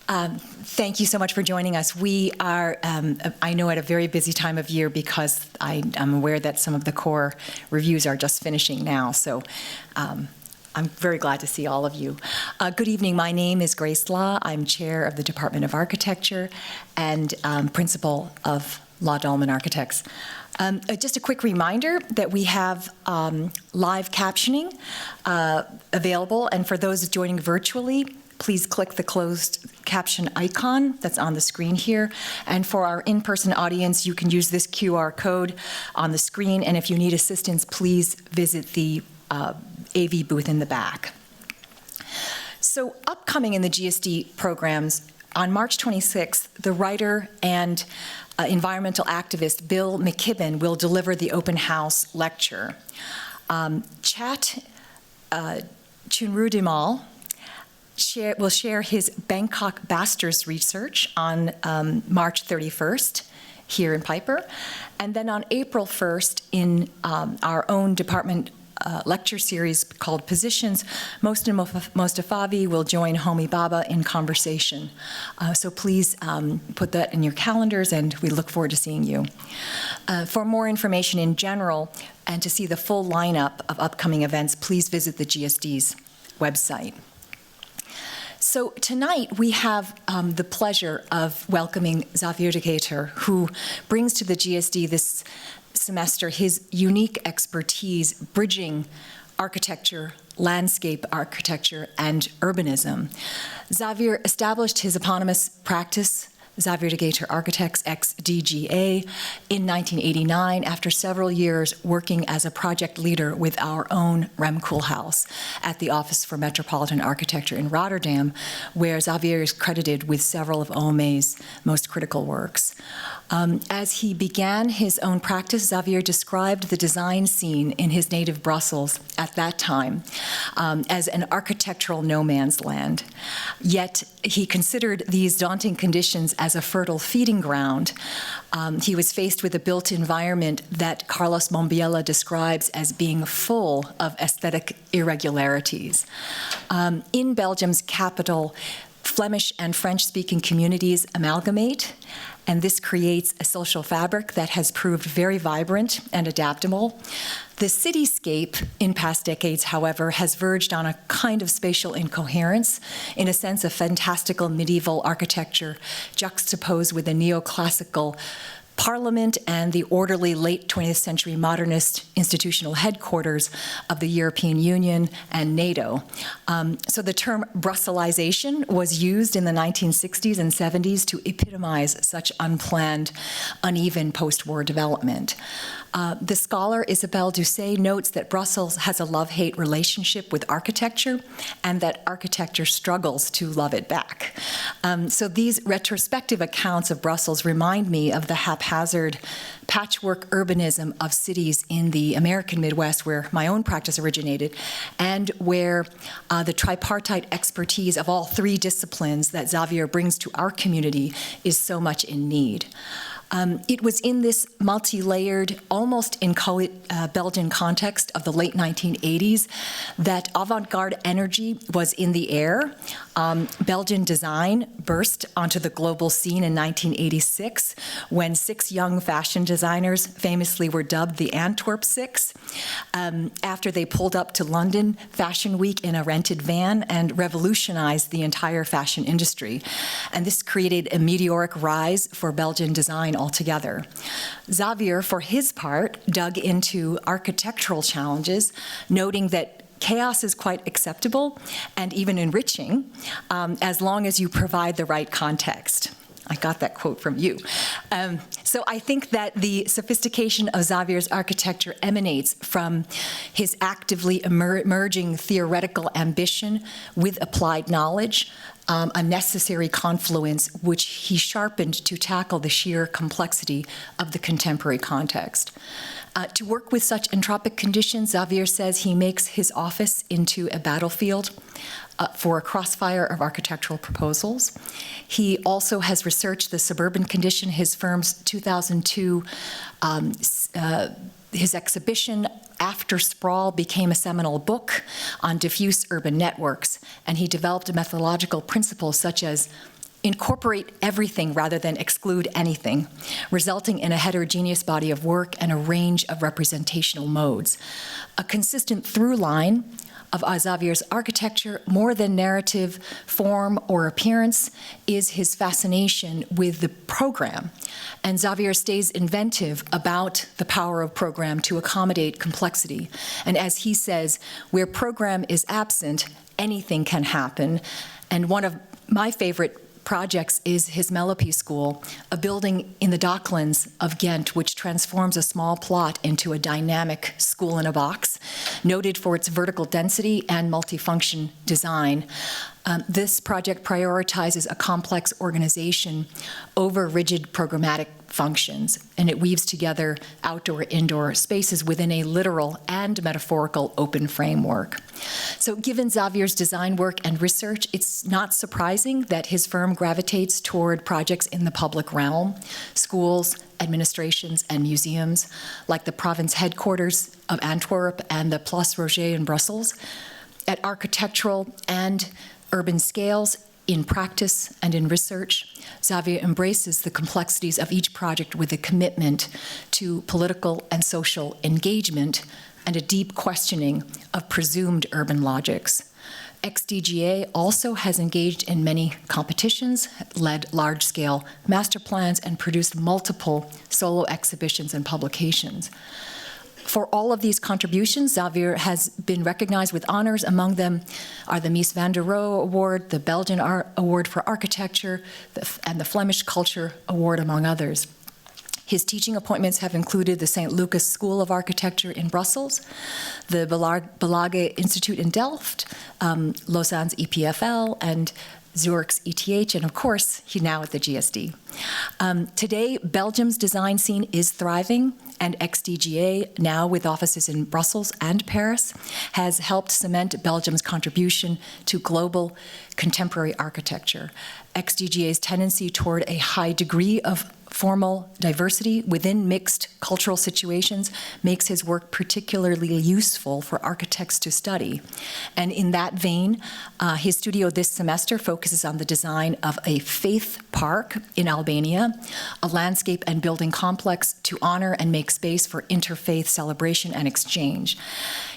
Thank you so much for joining us. We are, I know, at a very busy time of year because I'm aware that some of the core reviews are just finishing now. So I'm very glad to see all of you. Good evening. My name is Grace Law. I'm chair of the Department of Architecture and principal of Law Dolman Architects. Just a quick reminder that we have live captioning available, and for those joining virtually, please click the closed caption icon that's on the screen here. And for our in-person audience, you can use this QR code on the screen, and if you need assistance, please visit the AV booth in the back. So upcoming in the GSD programs, on March 26th, the writer and environmental activist Bill McKibben will deliver the open house lecture. Chat Chunrudimal will share his Bangkok Basters research on March 31st here in Piper. And then on April 1st in our own department lecture series called Positions, Mostafavi will join Homi Baba in conversation. So please put that in your calendars, and we look forward to seeing you. For more information in general and to see the full lineup of upcoming events, please visit the GSD's website. So tonight we have the pleasure of welcoming Xaveer De Geyter, who brings to the GSD this semester his unique expertise bridging architecture, landscape architecture, and urbanism. Xaveer established his eponymous practice, Xaveer De Geyter Architects, XDGA, in 1989 after several years working as a project leader with our own Rem Koolhaas at the Office for Metropolitan Architecture in Rotterdam, where Xaveer is credited with several of OMA's most critical works. As he began his own practice, Xaveer described the design scene in his native Brussels at that time as an architectural no man's land. Yet he considered these daunting conditions as a fertile feeding ground. He was faced with a built environment that Carlos Mombiela describes as being full of aesthetic irregularities. In Belgium's capital, Flemish and French-speaking communities amalgamate, and this creates a social fabric that has proved very vibrant and adaptable. The cityscape in past decades, however, has verged on a kind of spatial incoherence, in a sense of fantastical medieval architecture juxtaposed with a neoclassical Parliament and the orderly late 20th century modernist institutional headquarters of the European Union and NATO. So the term Brusselization was used in the 1960s and 70s to epitomize such unplanned, uneven post-war development. The scholar Isabelle Doucet notes that Brussels has a love-hate relationship with architecture and that architecture struggles to love it back. So these retrospective accounts of Brussels remind me of the haphazard patchwork urbanism of cities in the American Midwest, where my own practice originated, and where the tripartite expertise of all three disciplines that Xaveer brings to our community is so much in need. It was in this multi-layered, almost inchoate Belgian context of the late 1980s that avant-garde energy was in the air. Belgian design burst onto the global scene in 1986 when 6 young fashion designers famously were dubbed the Antwerp Six after they pulled up to London Fashion Week in a rented van and revolutionized the entire fashion industry. And this created a meteoric rise for Belgian design altogether. Xaveer, for his part, dug into architectural challenges, noting that chaos is quite acceptable and even enriching as long as you provide the right context. I got that quote from you. So I think that the sophistication of Xaveer's architecture emanates from his actively emerging theoretical ambition with applied knowledge, a necessary confluence which he sharpened to tackle the sheer complexity of the contemporary context. To work with such entropic conditions, Xaveer says he makes his office into a battlefield for a crossfire of architectural proposals. He also has researched the suburban condition. His firm's 2002, his exhibition, After Sprawl, became a seminal book on diffuse urban networks, and he developed methodological principles such as incorporate everything rather than exclude anything, resulting in a heterogeneous body of work and a range of representational modes. A consistent through line of Xavier's architecture, more than narrative, form, or appearance, is his fascination with the program. And Xaveer stays inventive about the power of program to accommodate complexity. And as he says, where program is absent, anything can happen. And one of my favorite projects is his Melope School, a building in the Docklands of Ghent, which transforms a small plot into a dynamic school in a box, noted for its vertical density and multifunction design. This project prioritizes a complex organization over rigid programmatic functions, and it weaves together outdoor-indoor spaces within a literal and metaphorical open framework. So given Xavier's design work and research, it's not surprising that his firm gravitates toward projects in the public realm, schools, administrations, and museums, like the Province headquarters of Antwerp and the Place Rogier in Brussels, at architectural and urban scales, in practice and in research. Xaveer embraces the complexities of each project with a commitment to political and social engagement and a deep questioning of presumed urban logics. XDGA also has engaged in many competitions, led large-scale master plans, and produced multiple solo exhibitions and publications. For all of these contributions, Xaveer has been recognized with honors. Among them are the Mies van der Rohe Award, the Belgian Award for Architecture, and the Flemish Culture Award, among others. His teaching appointments have included the Sint-Lucas School of Architecture in Brussels, the Berlage Institute in Delft, Lausanne's EPFL, and Zurich's ETH, and of course, he's now at the GSD. Today, Belgium's design scene is thriving, and XDGA, now with offices in Brussels and Paris, has helped cement Belgium's contribution to global contemporary architecture. XDGA's tendency toward a high degree of formal diversity within mixed cultural situations makes his work particularly useful for architects to study. And in that vein, his studio this semester focuses on the design of a faith park in Albania, a landscape and building complex to honor and make space for interfaith celebration and exchange.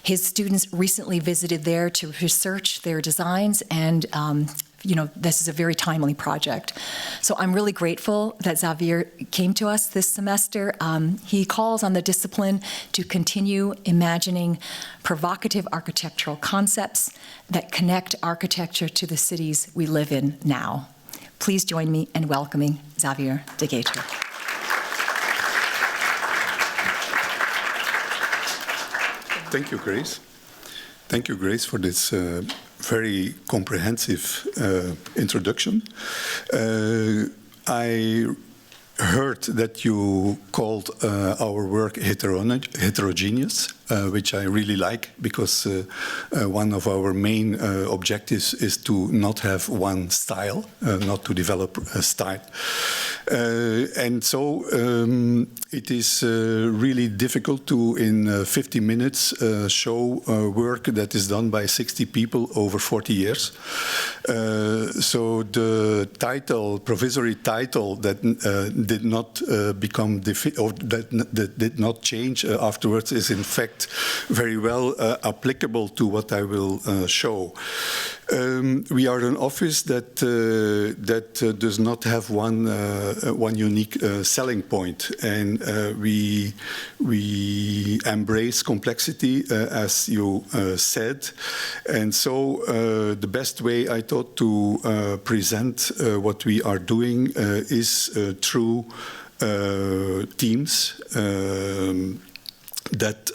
His students recently visited there to research their designs, and this is a very timely project. So I'm really grateful that Xaveer came to us this semester. He calls on the discipline to continue imagining provocative architectural concepts that connect architecture to the cities we live in now. Please join me in welcoming Xaveer De Geyter. Thank you, Grace. Thank you, Grace, for this very comprehensive introduction. I heard that you called our work heterogeneous, which I really like, because one of our main objectives is to not have one style, not to develop a style. And so it is really difficult to, in 50 minutes, show work that is done by 60 people over 40 years. So the title, provisory title, that did not become that did not change afterwards is in fact very well applicable to what I will show. We are an office that does not have one unique selling point, and we embrace complexity, as you said, and so the best way I thought to present what we are doing is through teams that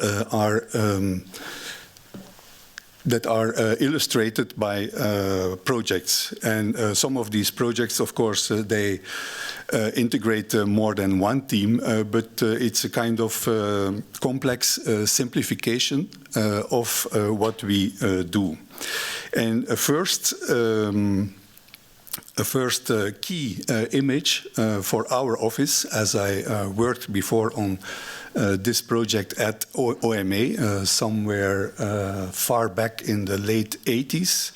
are illustrated by projects. And some of these projects, of course, they integrate more than one team, but it's a kind of complex simplification of what we do. And a first key image for our office, as I worked before on this project at OMA, somewhere far back in the late 80s.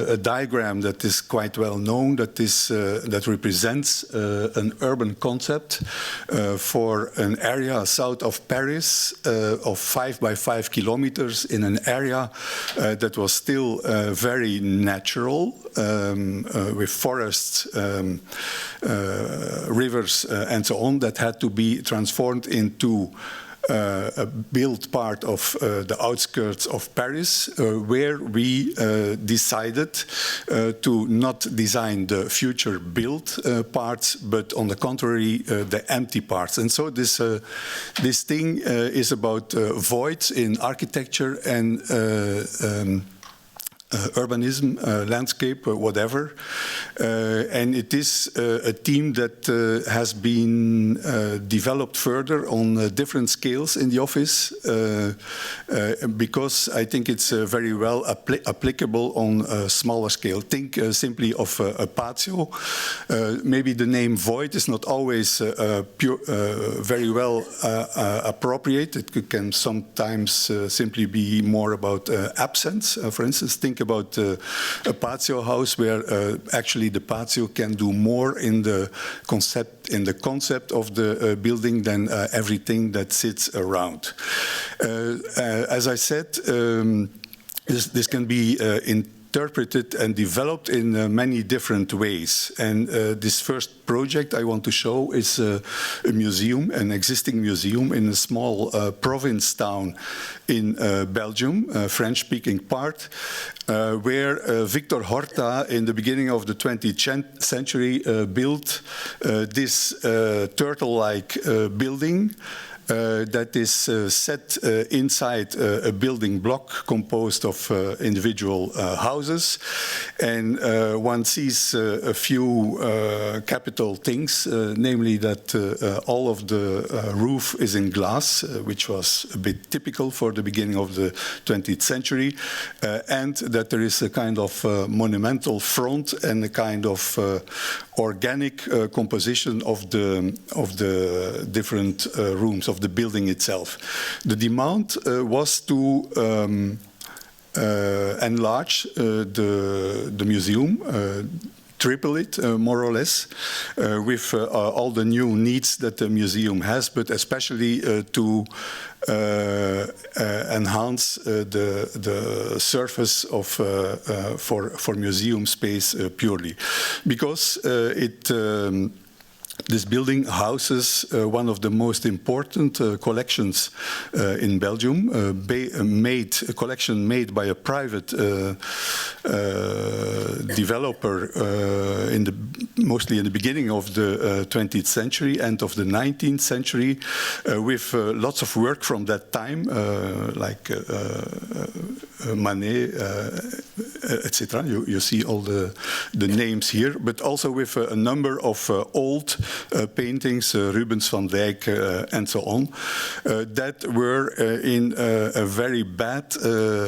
a diagram that is quite well known that represents an urban concept for an area south of Paris of 5 by 5 kilometers in an area that was still very natural, with forests, rivers, and so on, that had to be transformed into a built part of the outskirts of Paris, where we decided to not design the future built parts, but on the contrary, the empty parts. And so this thing is about voids in architecture and urbanism, landscape, whatever. And it is a theme that has been developed further on different scales in the office, because I think it's very well applicable on a smaller scale. Think simply of a patio. Maybe the name void is not always very well appropriate. It can sometimes simply be more about absence. For instance, think about a patio house where actually the patio can do more in the concept of the building than everything that sits around. As I said, this can be interpreted and developed in many different ways. And this first project I want to show is a museum, an existing museum in a small province town in Belgium, a French-speaking part, where Victor Horta, in the beginning of the 20th century, built this turtle-like building that is set inside a building block composed of individual houses. And one sees a few capital things, namely that all of the roof is in glass, which was a bit typical for the beginning of the 20th century, and that there is a kind of monumental front and a kind of organic composition of the different rooms of the building itself. The demand was to enlarge the museum, triple it, more or less, with all the new needs that the museum has, but especially to enhance the surface of for museum space purely, because this building houses one of the most important collections in Belgium, a collection made by a private developer mostly in the beginning of the 20th century, end of the 19th century, with lots of work from that time, like Manet, etc. You see all the names here, but also with a number of old paintings, Rubens, Van Dyck, and so on, that were in a very bad,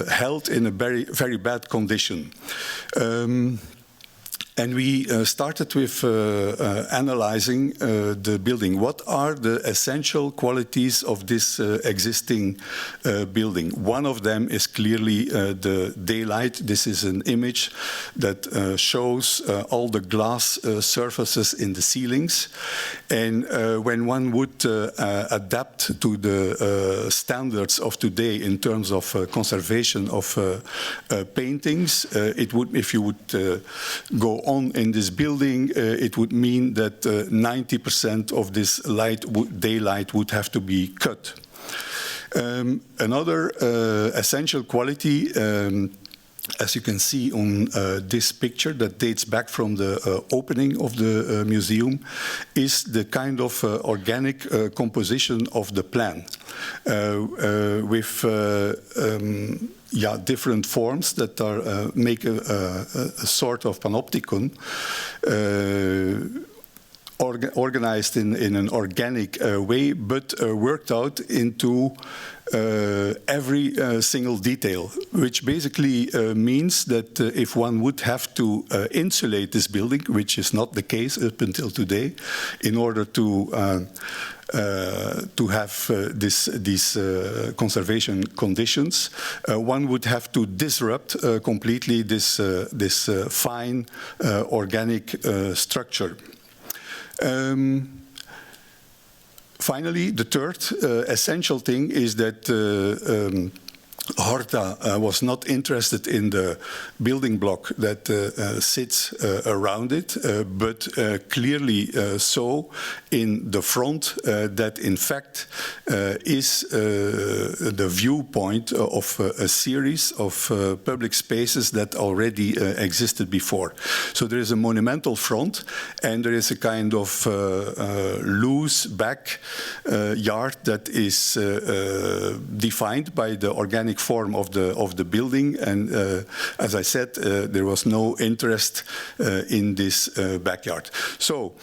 held in a very bad condition. And we started with analyzing the building. What are the essential qualities of this existing building? One of them is clearly the daylight. This is an image that shows all the glass surfaces in the ceilings. And when one would adapt to the standards of today in terms of conservation of paintings, it would, if you would go on in this building, it would mean that 90% of this daylight would have to be cut. Another essential quality, as you can see on this picture that dates back from the opening of the museum, is the kind of organic composition of the plan, with different forms that are make a sort of panopticon. organized in an organic way, but worked out into every single detail, which basically means that if one would have to insulate this building, which is not the case up until today, in order to have these conservation conditions, one would have to disrupt completely this fine organic structure. Finally, the third essential thing is that Horta was not interested in the building block that sits around it, but clearly so in the front that in fact is the viewpoint of a series of public spaces that already existed before. So there is a monumental front and there is a kind of loose back yard that is defined by the organic form of the building, and as I said, there was no interest in this backyard. So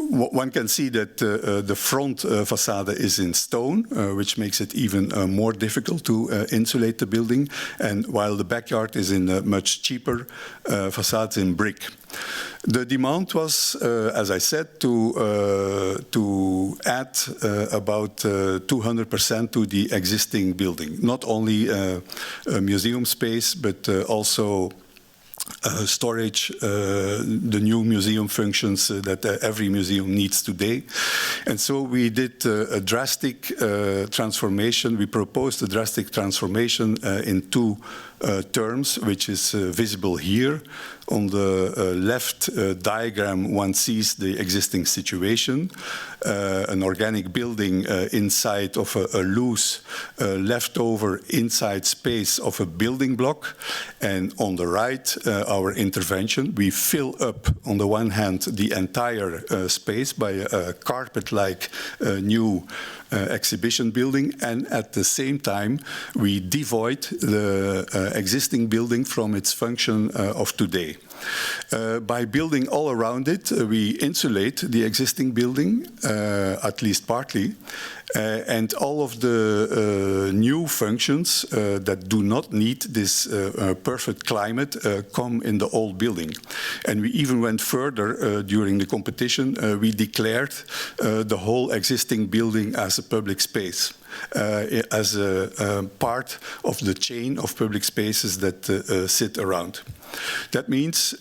one can see that the front facade is in stone, which makes it even more difficult to insulate the building, and while the backyard is in much cheaper facades in brick. The demand was, as I said, to add about 200% to the existing building. Not only a museum space, but also storage, the new museum functions that every museum needs today. And so we did a drastic transformation. We proposed a drastic transformation in two terms, which is visible here. On the left diagram, one sees the existing situation, an organic building inside of a loose leftover inside space of a building block. And on the right, our intervention. We fill up, on the one hand, the entire space by a carpet-like new exhibition building, and at the same time we devoid the existing building from its function of today. By building all around it, we insulate the existing building, at least partly, and all of the new functions that do not need this perfect climate come in the old building. And we even went further during the competition. We declared the whole existing building as a public space, as a part of the chain of public spaces that sit around. That means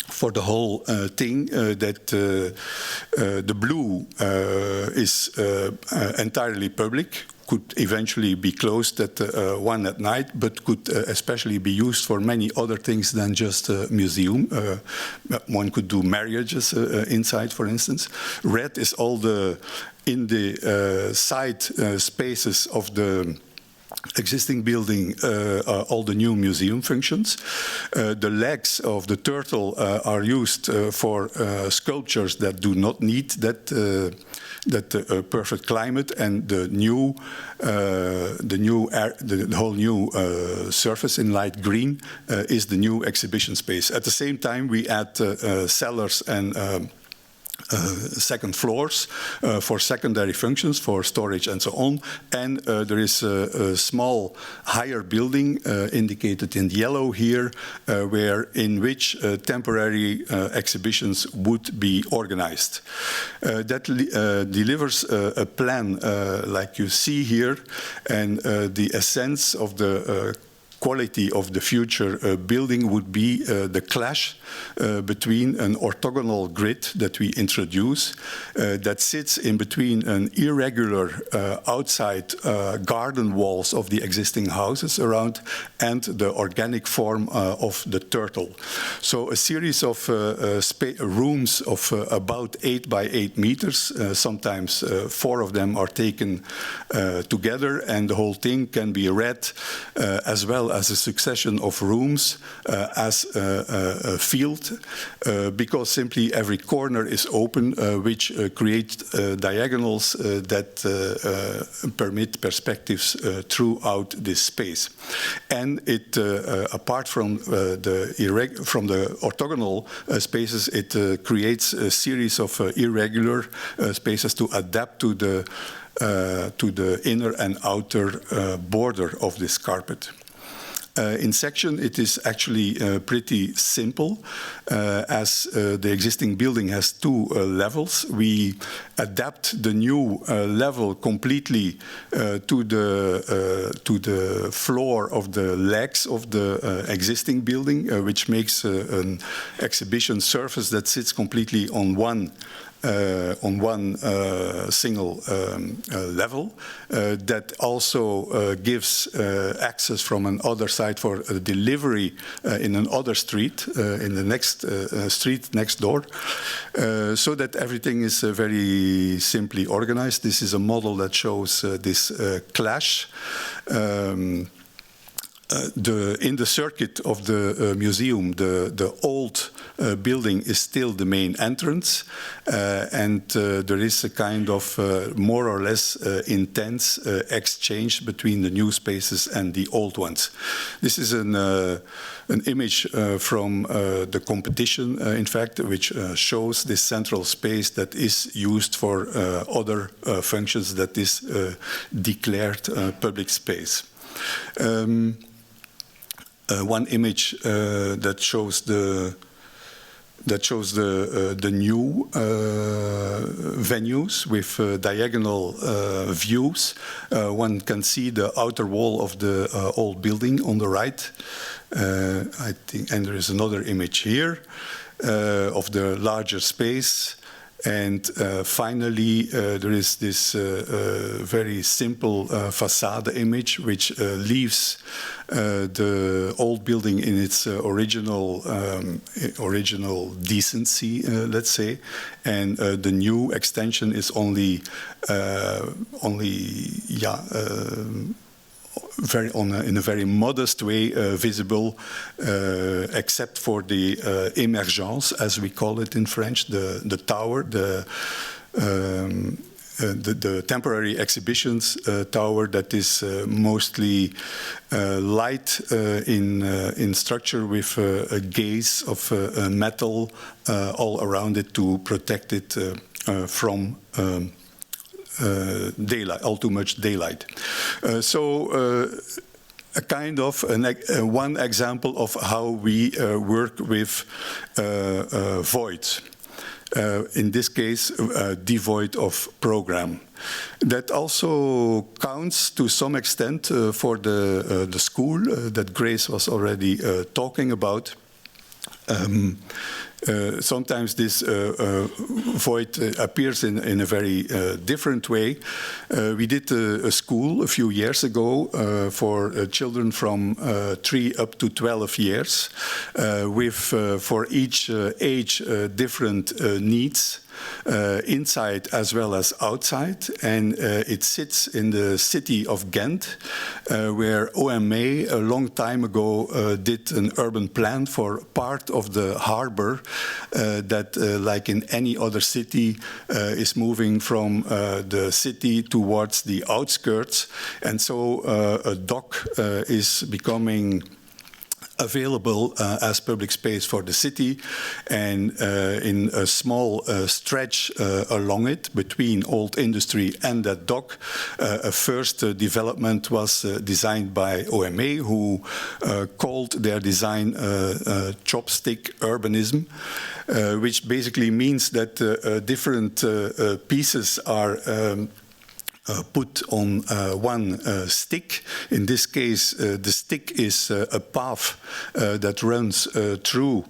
for the whole thing that the blue is entirely public, could eventually be closed at 1 at night, but could especially be used for many other things than just a museum. One could do marriages inside, for instance. Red is all the in the side spaces of the existing building, all the new museum functions. The legs of the turtle are used for sculptures that do not need that perfect climate, and the whole new surface in light green is the new exhibition space. At the same time, we add cellars and second floors for secondary functions, for storage and so on. And there is a small higher building indicated in yellow here, in which temporary exhibitions would be organized. That delivers a plan like you see here, and the essence of the quality of the future building would be the clash between an orthogonal grid that we introduce that sits in between an irregular outside garden walls of the existing houses around and the organic form of the turtle. So a series of rooms of about 8 by 8 meters, sometimes 4 of them are taken together, and the whole thing can be read as well as a succession of rooms as a field, because simply every corner is open, which create diagonals that permit perspectives throughout this space. And it, apart from the orthogonal spaces, it creates a series of irregular spaces to adapt to the inner and outer border of this carpet. In section, it is actually pretty simple. As the existing building has two levels, we adapt the new level completely to the floor of the legs of the existing building, which makes an exhibition surface that sits completely on one single level, that also gives access from another side for a delivery in another street, in the next street next door, so that everything is very simply organized. This is a model that shows this clash. In the circuit of the museum, the old building is still the main entrance, and there is a kind of more or less intense exchange between the new spaces and the old ones. This is an image from the competition, in fact, which shows this central space that is used for other functions, that is declared public space. One image that shows the new venues with diagonal views. One can see the outer wall of the old building on the right. I think, and there is another image here of the larger space. And finally, there is this very simple facade image, which leaves the old building in its original decency, let's say, and the new extension is only in a very modest way visible, except for the émergence, as we call it in French, the tower, the temporary exhibitions tower that is mostly light in structure, with a gaze of metal all around it to protect it from daylight, all too much daylight. A kind of one example of how we work with voids. In this case, devoid of program. That also counts to some extent for the school that Grace was already talking about. Sometimes this void appears in a very different way. We did a school a few years ago for children from 3 up to 12 years, with for each age different needs. Inside as well as outside, and it sits in the city of Ghent, where OMA a long time ago did an urban plan for part of the harbor that, like in any other city, is moving from the city towards the outskirts, and so a dock is becoming available as public space for the city, and in a small stretch along it between Old Industry and that dock, a first development was designed by OMA, who called their design chopstick urbanism, which basically means that different pieces are put on one stick. In this case, the stick is a path that runs through.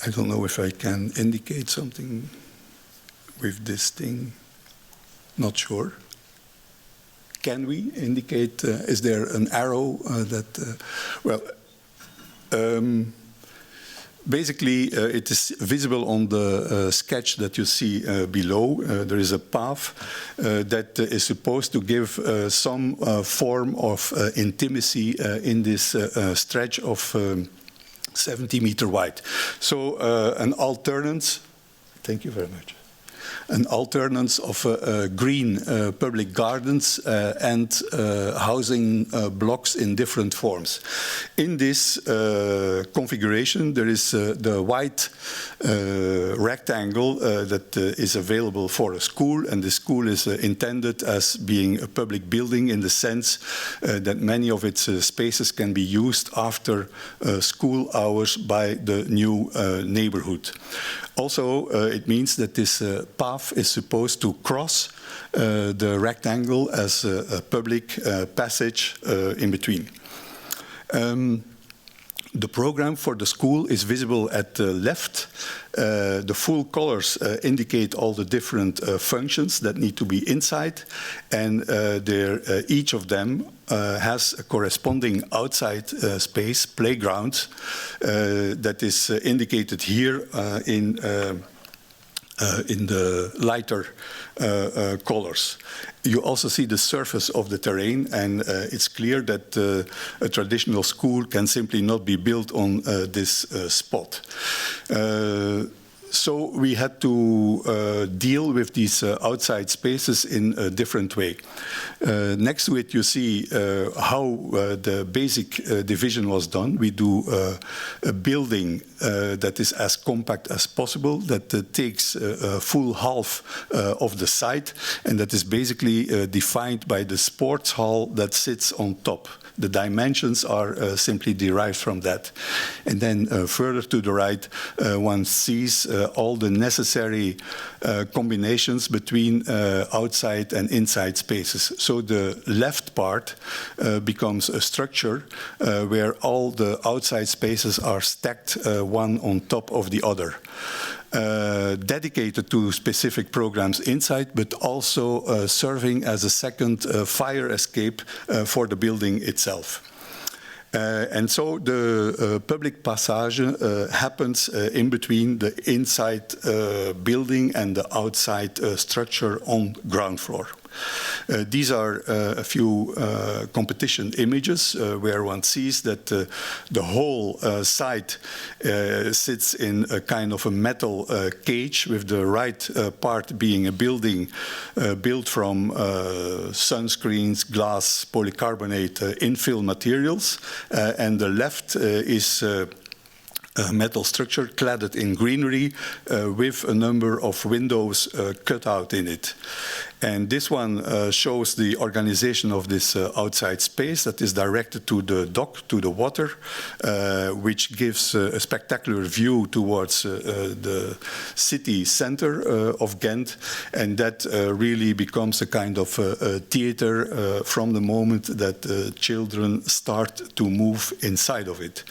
I don't know if I can indicate something with this thing. Not sure. Can we indicate? Is there an arrow that? Basically, it is visible on the sketch that you see below. There is a path that is supposed to give some form of intimacy in this stretch of 70 meter wide. So an alternance, thank you very much. An alternance of green public gardens and housing blocks in different forms. In this configuration, there is the white rectangle that is available for a school, and the school is intended as being a public building in the sense that many of its spaces can be used after school hours by the new neighborhood. Also, it means that this path is supposed to cross the rectangle as a public passage in between. The program for the school is visible at the left. The full colors indicate all the different functions that need to be inside, and each of them has a corresponding outside space, playground, that is indicated here in the lighter colors. You also see the surface of the terrain, and it's clear that a traditional school can simply not be built on this spot. So we had to deal with these outside spaces in a different way. Next to it, you see how the basic division was done. We do a building that is as compact as possible, that takes a full half of the site, and that is basically defined by the sports hall that sits on top. The dimensions are simply derived from that. And then further to the right, one sees all the necessary combinations between outside and inside spaces. So the left part becomes a structure where all the outside spaces are stacked one on top of the other. Dedicated to specific programs inside, but also serving as a second fire escape for the building itself. And so the public passage happens in between the inside building and the outside structure on ground floor. These are a few competition images where one sees that the whole site sits in a kind of a metal cage, with the right part being a building built from sunscreens, glass, polycarbonate, infill materials, and the left is a metal structure cladded in greenery with a number of windows cut out in it. And this one shows the organization of this outside space that is directed to the dock, to the water, which gives a spectacular view towards the city center of Ghent, and that really becomes a kind of theater from the moment that children start to move inside of it.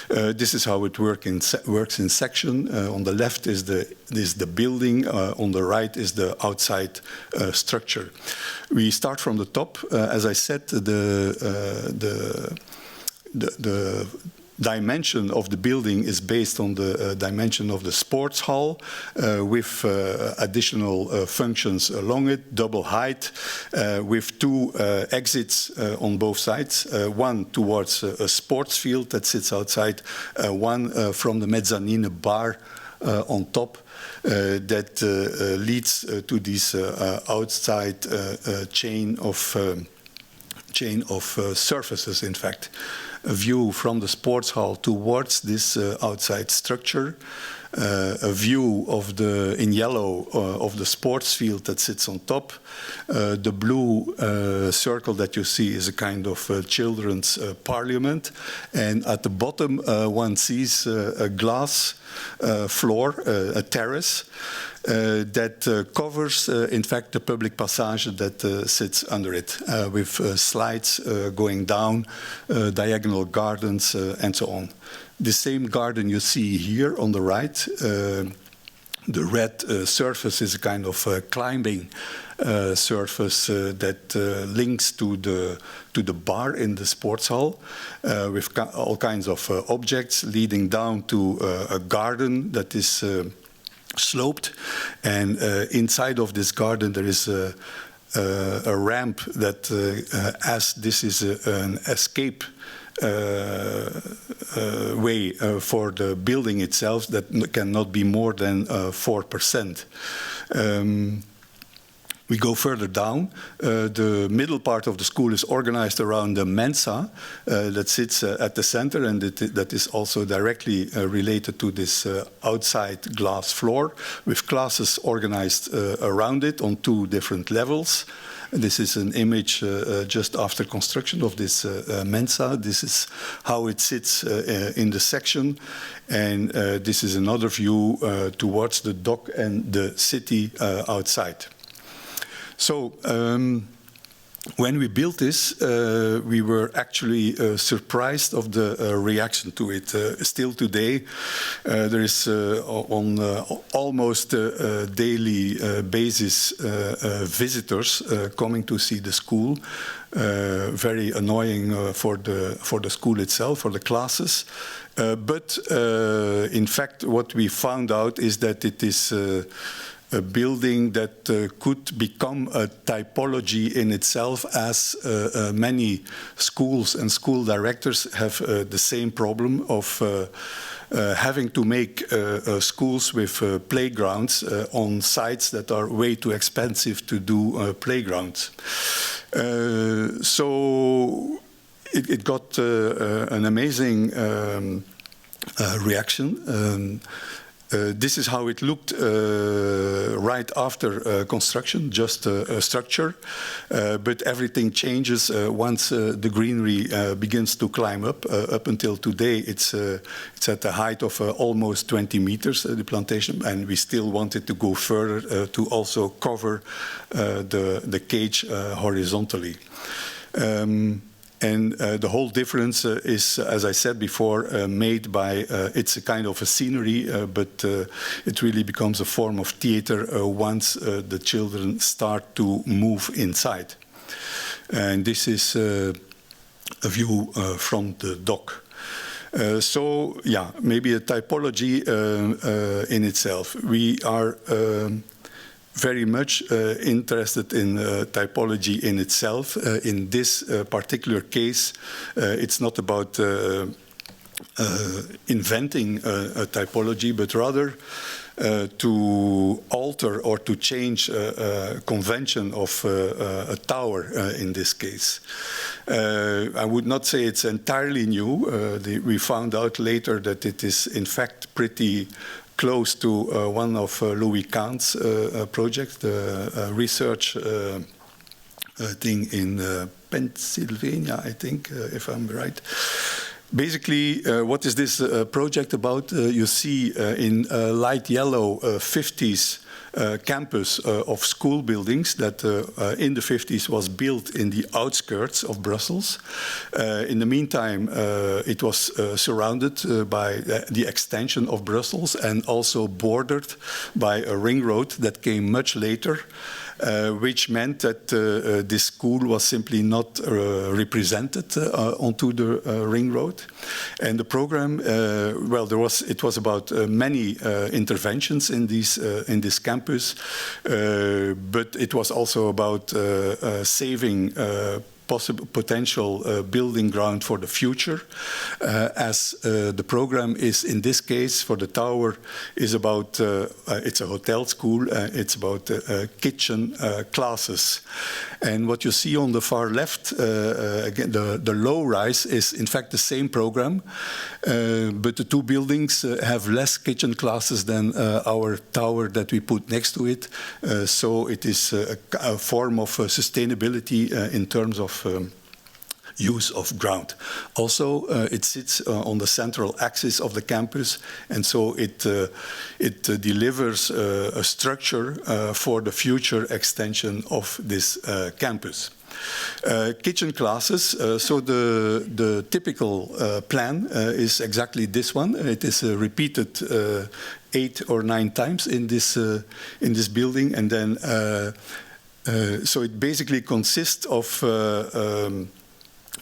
This is how it works in section. On the left is the building, on the right is the outside structure. We start from the top. As I said, the dimension of the building is based on the dimension of the sports hall, with additional functions along it, double height, with two exits on both sides, one towards a sports field that sits outside, one from the mezzanine bar on top, that leads to this outside chain of surfaces, in fact. A view from the sports hall towards this outside structure, a view of in yellow of the sports field that sits on top. The blue circle that you see is a kind of children's parliament, and at the bottom one sees a glass floor, a terrace, that covers, in fact, the public passage that sits under it, with slides going down, diagonal gardens, and so on. The same garden you see here on the right The red surface is a kind of climbing surface that links to the bar in the sports hall, with all kinds of objects leading down to a garden that is sloped, and inside of this garden there is a ramp that, as this is an escape way for the building itself, that cannot be more than 4%. We go further down. The middle part of the school is organized around the Mensa that sits at the center, and that is also directly related to this outside glass floor, with classes organized around it on 2 different levels. This is an image just after construction of this Mensa. This is how it sits in the section. And this is another view towards the dock and the city outside. So when we built this, we were actually surprised of the reaction to it. Still today, there is on almost daily basis visitors coming to see the school. Very annoying for the school itself, for the classes. But in fact, what we found out is that it is a building that could become a typology in itself, as many schools and school directors have the same problem of having to make schools with playgrounds on sites that are way too expensive to do playgrounds. So it got an amazing reaction. This is how it looked right after construction, just a structure. But everything changes once the greenery begins to climb up. Up until today, it's at a height of almost 20 meters, the plantation, and we still wanted to go further to also cover the cage horizontally. And the whole difference is, as I said before, made by, it's a kind of a scenery, but it really becomes a form of theater once the children start to move inside. And this is a view from the dock. So, yeah, maybe a typology in itself. We are very much interested in typology in itself. In this particular case, it's not about inventing a typology, but rather to alter or to change a convention of a tower in this case. I would not say it's entirely new. We found out later that it is in fact pretty close to one of Louis Kahn's projects, the research thing in Pennsylvania, I think, if I'm right. Basically, what is this project about? You see in light yellow 50s campus of school buildings that in the 50s was built in the outskirts of Brussels. In the meantime, it was surrounded by the extension of Brussels and also bordered by a ring road that came much later. Which meant that this school was simply not represented onto the ring road. And the program, well, it was about many interventions in this campus, but it was also about saving potential building ground for the future, as the program is, in this case, for the tower, is about, it's a hotel school, it's about kitchen classes. And what you see on the far left, again, the low rise is in fact the same program, but the 2 buildings have less kitchen classes than our tower that we put next to it. So it is a form of sustainability in terms of use of ground. Also, it sits on the central axis of the campus, and so it delivers a structure for the future extension of this campus. Kitchen classes, so the typical plan is exactly this one. It is repeated 8 or 9 times in this building, and then so it basically consists of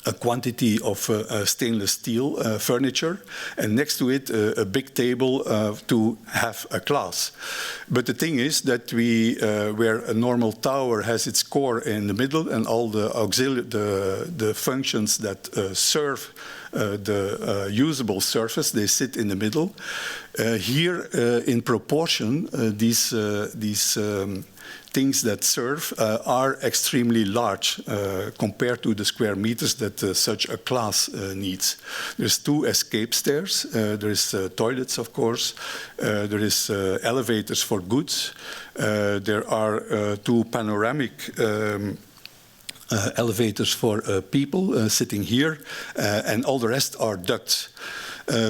a quantity of stainless steel furniture, and next to it a big table to have a class. But the thing is that where a normal tower has its core in the middle and all the the functions that serve the usable surface, they sit in the middle. Here, in proportion, these things that serve are extremely large compared to the square meters that such a class needs. There's 2 escape stairs, there is toilets, of course, there is elevators for goods, there are 2 panoramic elevators for people sitting here, and all the rest are ducts.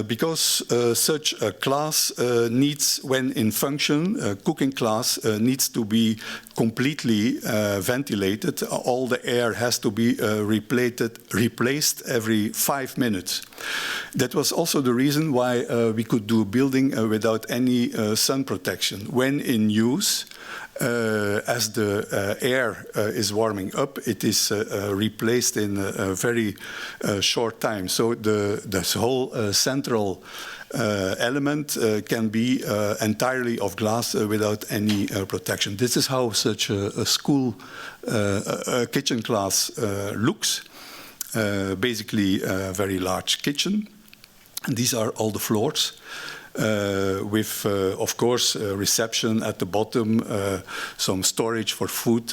Because such a class needs, when in function, a cooking class needs to be completely ventilated. All the air has to be replaced every 5 minutes. That was also the reason why we could do building without any sun protection. When in use, as the air is warming up, it is replaced in a very short time. So this whole central element can be entirely of glass without any protection. This is how such a school kitchen class looks. Basically a very large kitchen. And these are all the floors. With, of course, reception at the bottom, some storage for food,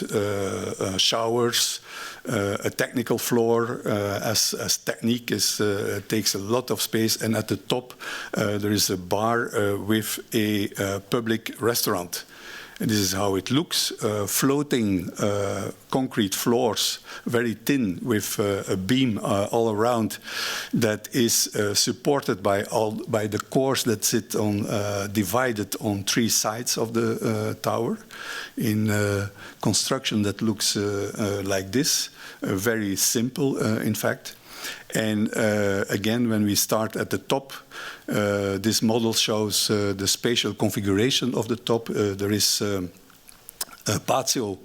showers, a technical floor, as technique takes a lot of space, and at the top there is a bar with a public restaurant. And this is how it looks, floating concrete floors, very thin, with a beam all around that is supported by the cores that sit on, divided on 3 sides of the tower, in construction that looks like this, very simple, in fact. And again, when we start at the top, this model shows the spatial configuration of the top. There is a patio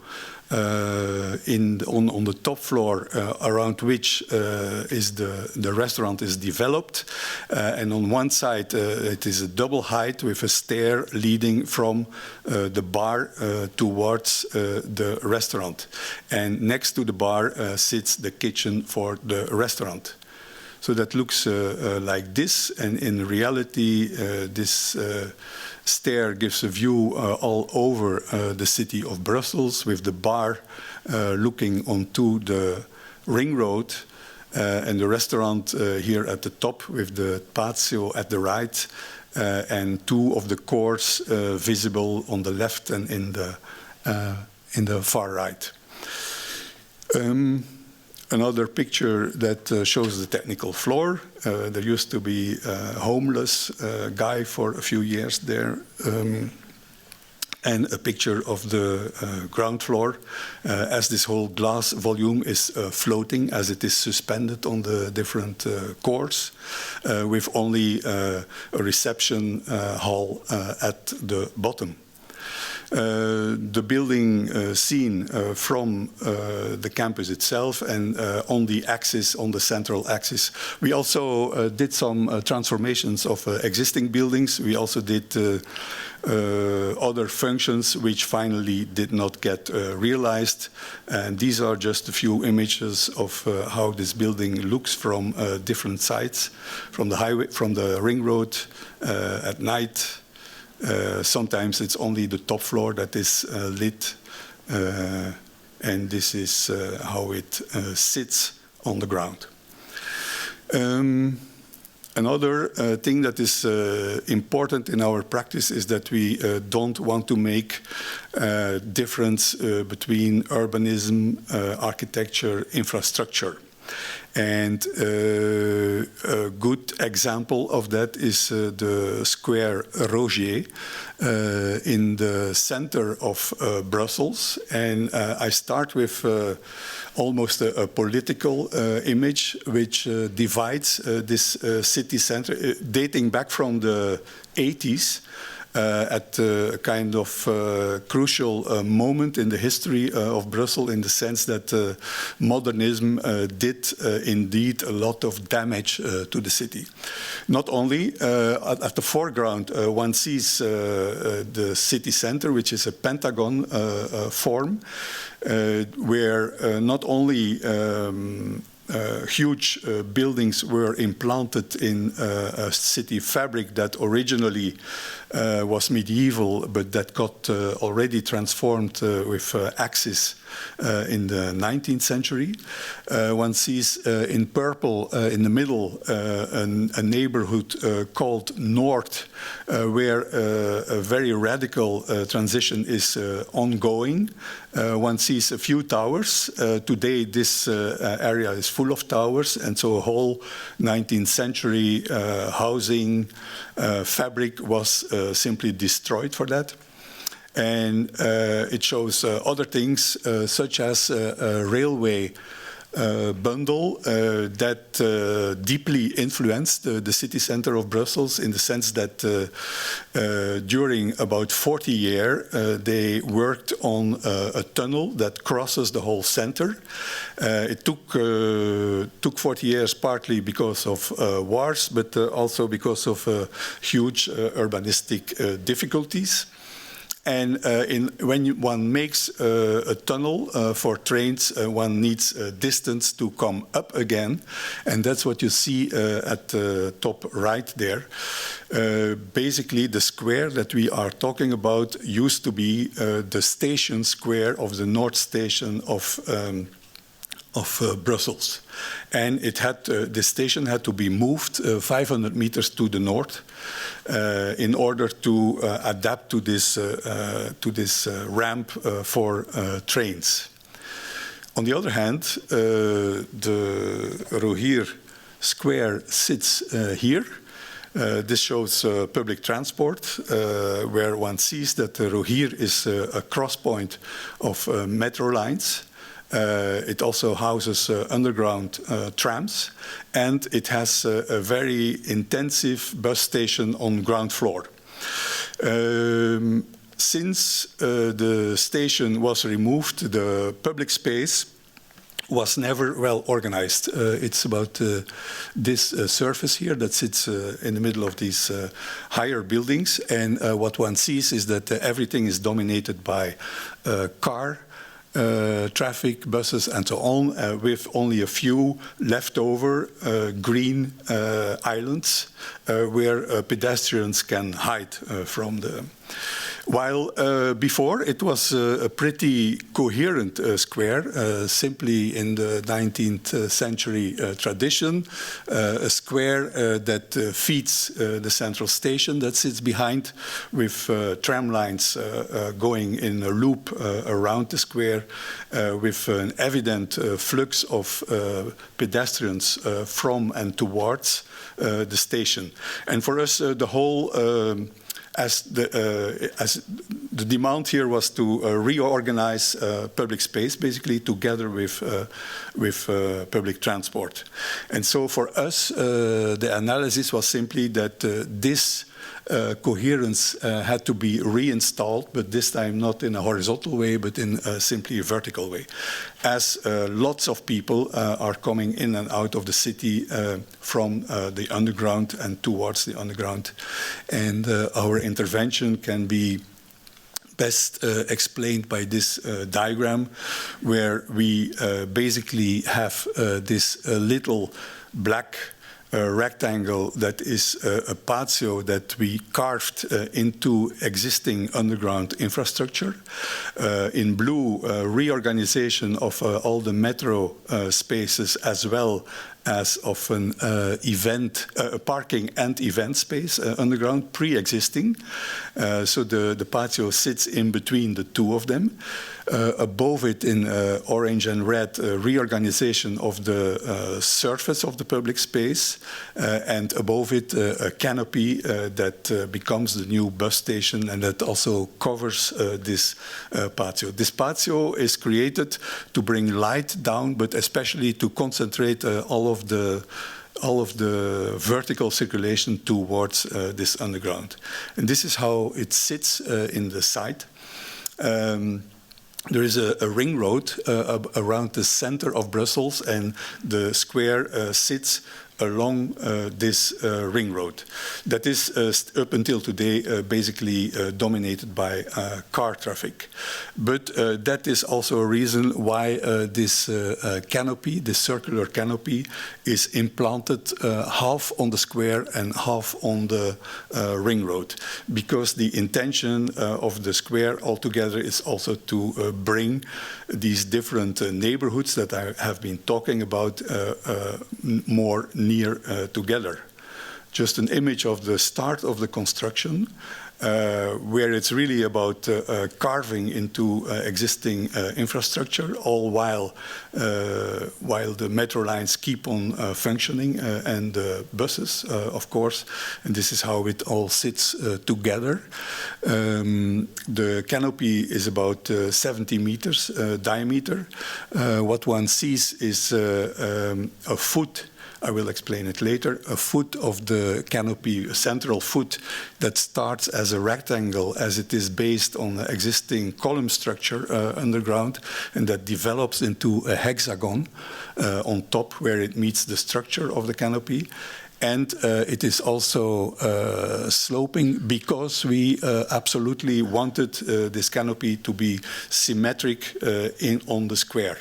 on the top floor around which the restaurant is developed. And on one side, it is a double height with a stair leading from the bar towards the restaurant. And next to the bar sits the kitchen for the restaurant. So that looks like this, and in reality, this stair gives a view all over the city of Brussels, with the bar looking onto the ring road, and the restaurant here at the top with the patio at the right, and 2 of the cores visible on the left and in the far right. Another picture that shows the technical floor. There used to be a homeless guy for a few years there. And a picture of the ground floor, as this whole glass volume is floating, as it is suspended on the different cores, with only a reception hall at the bottom. The building seen from the campus itself and on the axis, on the central axis. We also did some transformations of existing buildings. We also did other functions which finally did not get realized. And these are just a few images of how this building looks from different sides, from the highway, from the ring road at night. Sometimes it's only the top floor that is lit, and this is how it sits on the ground. Another thing that is important in our practice is that we don't want to make difference between urbanism, architecture, infrastructure. And a good example of that is the square Rogier in the center of Brussels. And I start with almost a political image which divides this city center, dating back from the 80s. at a kind of crucial moment in the history of Brussels, in the sense that modernism did indeed a lot of damage to the city. Not only at the foreground, one sees the city center, which is a pentagon form, where not only huge buildings were implanted in a city fabric that originally was medieval, but that got already transformed with axes in the 19th century. One sees in purple in the middle a neighborhood called North, where a very radical transition is ongoing. One sees a few towers. Today this area is full of towers, and so a whole 19th century housing fabric was simply destroyed for that. And it shows other things, such as a railway bundle that deeply influenced the city center of Brussels, in the sense that during about 40 years they worked on a tunnel that crosses the whole center. It took 40 years, partly because of wars, but also because of huge urbanistic difficulties. And when one makes a tunnel for trains, one needs a distance to come up again. And that's what you see at the top right there. Basically, the square that we are talking about used to be the station square of the North Station of Brussels. And it had the station had to be moved 500 meters to the north in order to adapt to this ramp for trains. On the other hand, the Rogier Square sits here. This shows public transport, where one sees that Rogier is a cross point of metro lines. It also houses underground trams, and it has a very intensive bus station on ground floor. Since the station was removed, the public space was never well organized. It's about this surface here that sits in the middle of these higher buildings, and what one sees is that everything is dominated by car traffic, buses, and so on, with only a few leftover green islands where pedestrians can hide from the. While before it was a pretty coherent square, simply in the 19th century tradition, a square that feeds the central station that sits behind, with tram lines going in a loop around the square, with an evident flux of pedestrians from and towards the station. And for us, the whole as the demand here was to reorganize public space, basically together with public transport. And so for us, the analysis was simply that this coherence had to be reinstalled, but this time not in a horizontal way, but in simply a vertical way. As lots of people are coming in and out of the city from the underground and towards the underground. And our intervention can be best explained by this diagram, where we basically have this little black rectangle that is a patio that we carved into existing underground infrastructure. In blue, reorganization of all the metro spaces, as well as of an parking and event space underground, pre-existing. So the patio sits in between the two of them. Above it, in orange and red, reorganization of the surface of the public space, and above it a canopy that becomes the new bus station, and that also covers this patio. This patio is created to bring light down, but especially to concentrate all of the all of the vertical circulation towards this underground. And this is how it sits in the site. There is a ring road around the center of Brussels, and the square sits along this ring road. That is, up until today, basically dominated by car traffic. But that is also a reason why this canopy, this circular canopy, is implanted half on the square and half on the ring road. Because the intention of the square altogether is also to bring these different neighborhoods that I have been talking about more near together. Just an image of the start of the construction, where it's really about carving into existing infrastructure, all while the metro lines keep on functioning, and the buses, of course. And this is how it all sits together. The canopy is about 70 meters diameter. What one sees is a foot. I will explain it later, a foot of the canopy, a central foot that starts as a rectangle as it is based on the existing column structure underground, and that develops into a hexagon on top where it meets the structure of the canopy. And it is also sloping because we absolutely wanted this canopy to be symmetric on the square.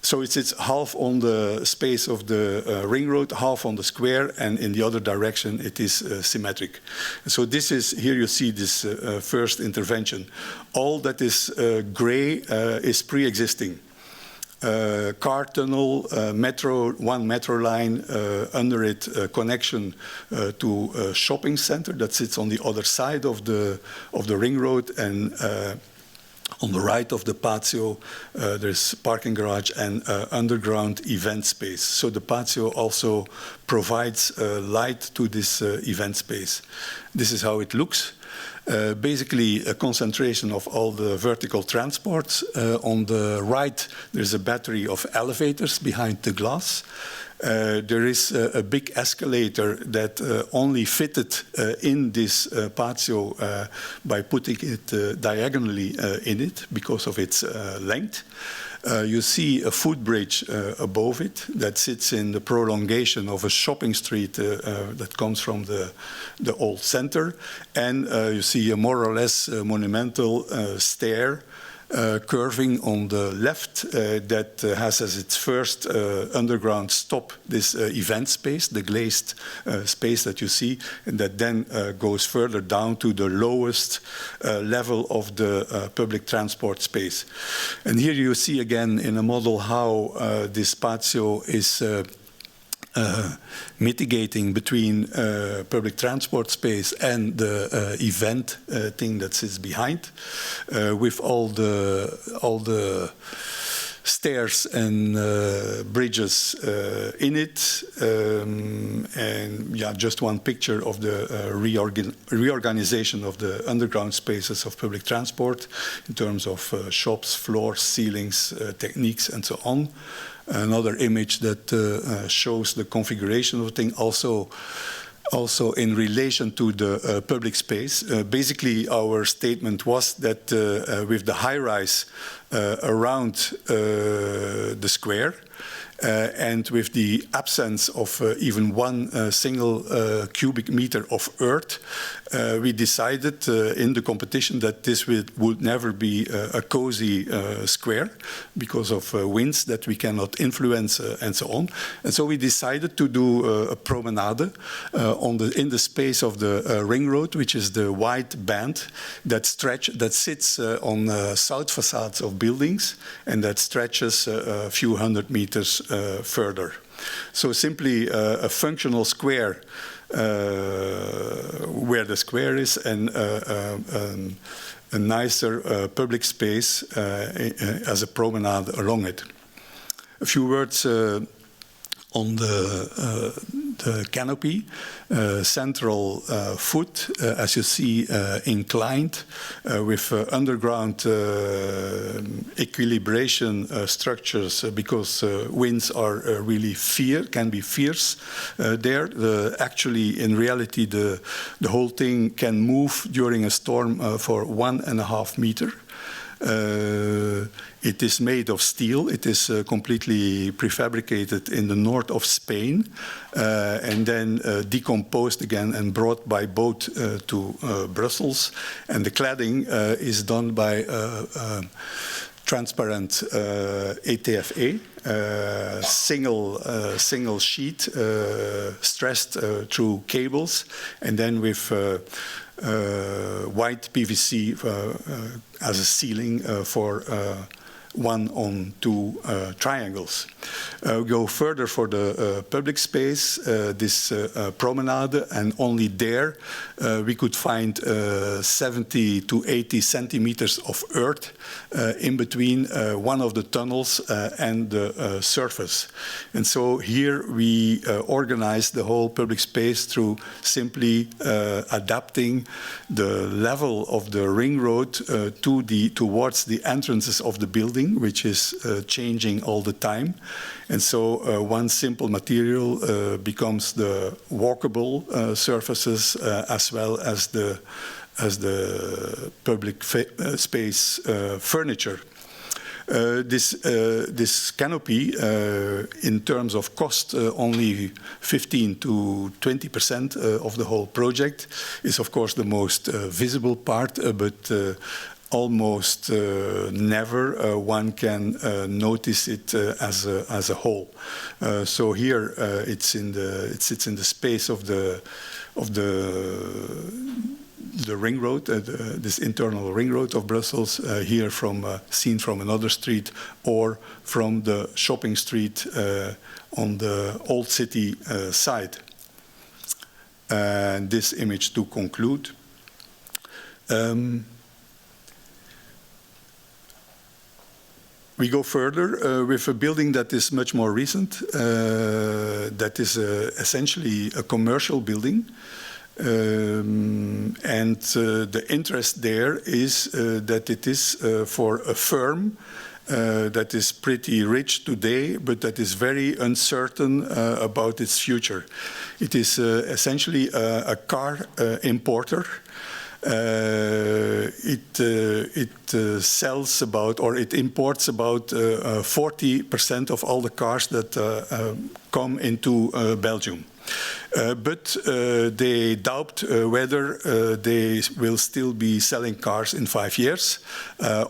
So it sits half on the space of the ring road, half on the square, and in the other direction it is symmetric. So this is, here you see this first intervention. All that is gray is pre-existing. Car tunnel, one metro line, under it connection to a shopping center that sits on the other side of the ring road, and on the right of the patio, there's parking garage and underground event space. So the patio also provides light to this event space. This is how it looks. Basically, a concentration of all the vertical transports. On the right, there's a battery of elevators behind the glass. There is a big escalator that only fitted in this patio by putting it diagonally in it because of its length. You see a footbridge above it that sits in the prolongation of a shopping street that comes from the old center. And you see a more or less monumental stair curving on the left that has as its first underground stop this event space, the glazed space that you see, and that then goes further down to the lowest level of the public transport space. And here you see again in a model how this patio is mitigating between public transport space and the event thing that sits behind, with all the stairs and bridges in it. And yeah, just one picture of the reorganization of the underground spaces of public transport in terms of shops, floors, ceilings, techniques, and so on. Another image that shows the configuration of the thing, also in relation to the public space. Basically, our statement was that with the high-rise around the square, and with the absence of even one single cubic meter of earth, we decided in the competition that this would never be a cozy square because of winds that we cannot influence and so on. And so we decided to do a promenade in the space of the ring road, which is the white band that sits on south facades of buildings and that stretches a few hundred meters further. So simply a functional square where the square is, and a nicer public space as a promenade along it. A few words on the the canopy. Central foot, as you see, inclined with underground equilibration structures because winds are really can be fierce there. Actually, in reality, the whole thing can move during a storm for 1.5 meters. It is made of steel. It is completely prefabricated in the north of Spain and then decomposed again and brought by boat to Brussels. And the cladding is done by transparent ETFA, single sheet stressed through cables, and then with white PVC as a ceiling for 1-on-2 triangles. Go further for the public space, this promenade, and only there we could find 70 to 80 centimeters of earth in between one of the tunnels and the surface. And so here we organized the whole public space through simply adapting the level of the ring road towards the entrances of the building, which is changing all the time. And so one simple material becomes the walkable surfaces as well as the public space furniture. This canopy, in terms of cost, only 15 to 20% of the whole project, is of course the most visible part, but almost never one can notice it as a whole. So here it sits in the space of the ring road, this internal ring road of Brussels. Here seen from another street or from the shopping street on the old city side. And this image to conclude. We go further with a building that is much more recent, that is essentially a commercial building. And the interest there is that it is for a firm that is pretty rich today, but that is very uncertain about its future. It is essentially a car importer. It sells about, or it imports about 40% of all the cars that come into Belgium. But they doubt whether they will still be selling cars in 5 years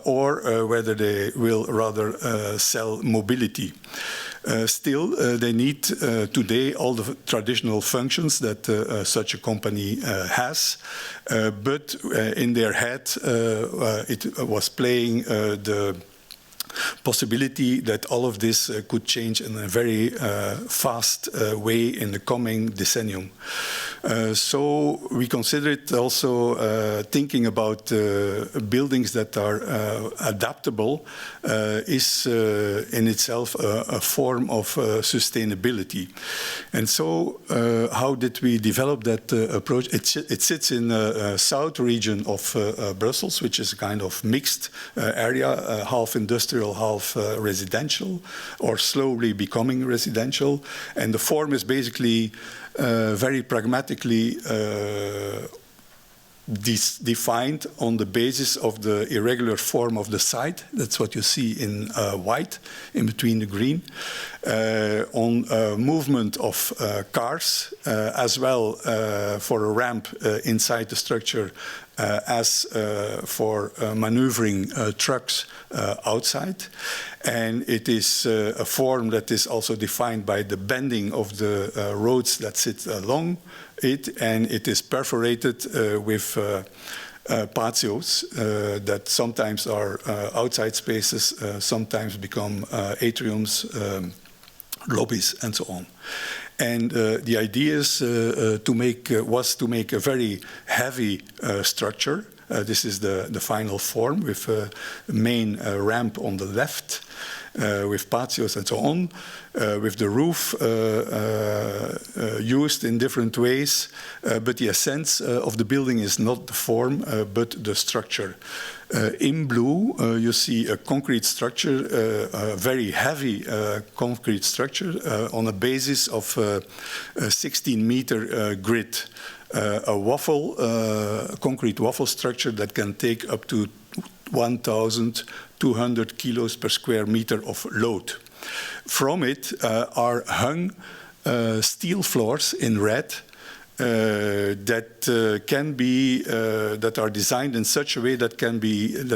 or whether they will rather sell mobility. Still, they need today all the traditional functions that such a company has, but in their head it was playing the possibility that all of this could change in a very fast way in the coming decennium. So we consider it also thinking about buildings that are adaptable is in itself a form of sustainability. And so how did we develop that approach? It sits in the south region of Brussels, which is a kind of mixed area, half industrial, half residential, or slowly becoming residential. And the form is basically very pragmatically defined on the basis of the irregular form of the site. That's what you see in white, in between the green. On movement of cars, as well for a ramp inside the structure, as for maneuvering trucks outside. And it is a form that is also defined by the bending of the roads that sit along it, and it is perforated with patios that sometimes are outside spaces, sometimes become atriums, lobbies, and so on. And the idea is was to make a very heavy structure. This is the final form with a main ramp on the left. with patios and so on, with the roof used in different ways, but the essence of the building is not the form, but the structure. In blue, you see a concrete structure, a very heavy concrete structure on a basis of a 16-meter grid. A concrete waffle structure that can take up to 1,200 kilos per square meter of load. From it are hung steel floors in red that are designed in such a way that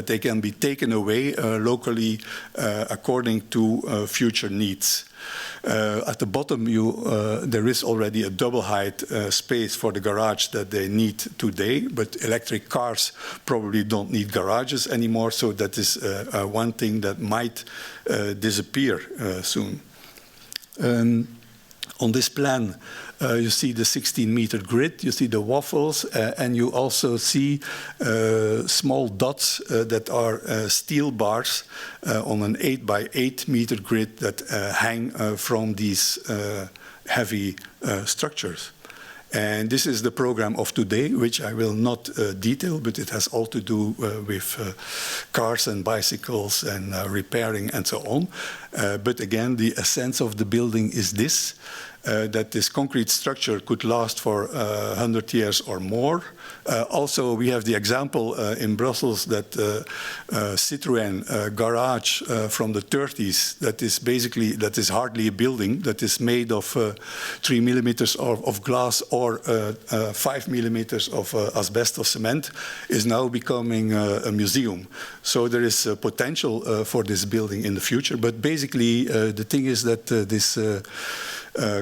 they can be taken away locally according to future needs. At the bottom, there is already a double height space for the garage that they need today, but electric cars probably don't need garages anymore, so that is one thing that might disappear soon. On this plan, you see the 16-meter grid, you see the waffles, and you also see small dots that are steel bars on an 8-by-8 meter grid that hang from these heavy structures. And this is the program of today, which I will not detail, but it has all to do with cars and bicycles and repairing and so on. But again, the essence of the building is this. That this concrete structure could last for 100 years or more. Also, we have the example in Brussels that Citroën garage from the 30s that is hardly a building, that is made of 3 millimeters of glass or 5 millimeters of asbestos cement, is now becoming a museum. So there is potential for this building in the future. But basically, the thing is that this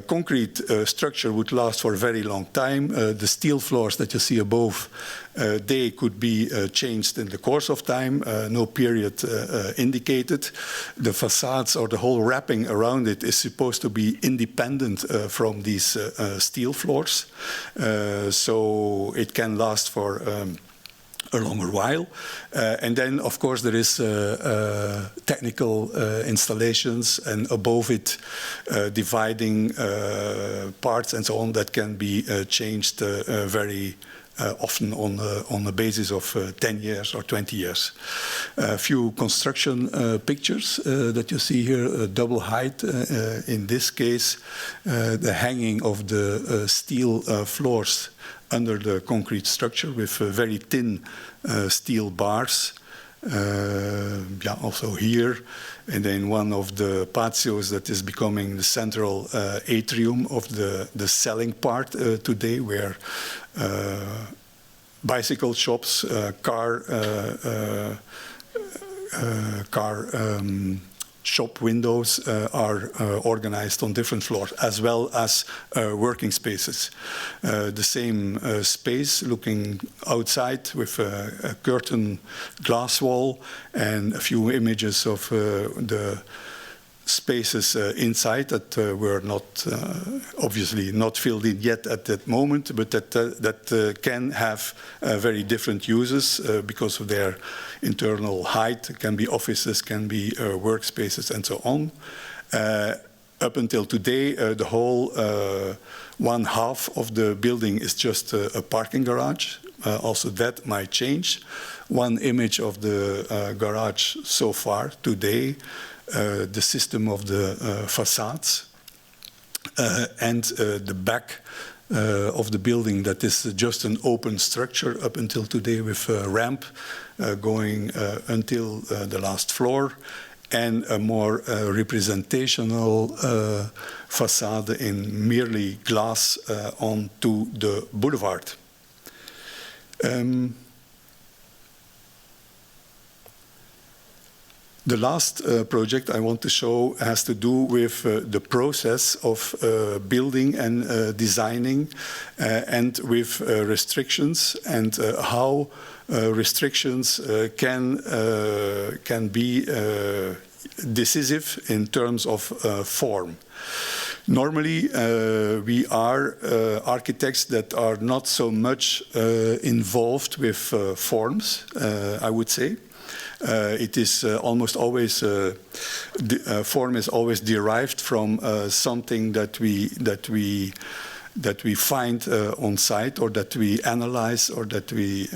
concrete structure would last for a very long time. The steel floors that you see above, they could be changed in the course of time, no period indicated. The facades or the whole wrapping around it is supposed to be independent from these steel floors. So it can last for a longer while. And then, of course, there is technical installations and above it dividing parts and so on that can be changed very often on the basis of 10 years or 20 years. A few construction pictures that you see here, double height, in this case, the hanging of the steel floors under the concrete structure with very thin steel bars. Also here, and then one of the patios that is becoming the central atrium of the selling part today, where bicycle shops, car shop windows are organized on different floors, as well as working spaces. The same space looking outside with a curtain glass wall and a few images of the spaces inside that were not obviously not filled in yet at that moment, but that can have very different uses because of their internal height. It can be offices, can be workspaces, and so on. Up until today, the whole one half of the building is just a parking garage. Also, that might change. One image of the garage so far today. The system of the facades and the back of the building that is just an open structure up until today with a ramp going until the last floor and a more representational facade in merely glass onto the boulevard. The last project I want to show has to do with the process of building and designing and with restrictions and how restrictions can be decisive in terms of form. Normally, we are architects that are not so much involved with forms, I would say. It is almost always, form is always derived from something that we find on site, or that we analyze, or that we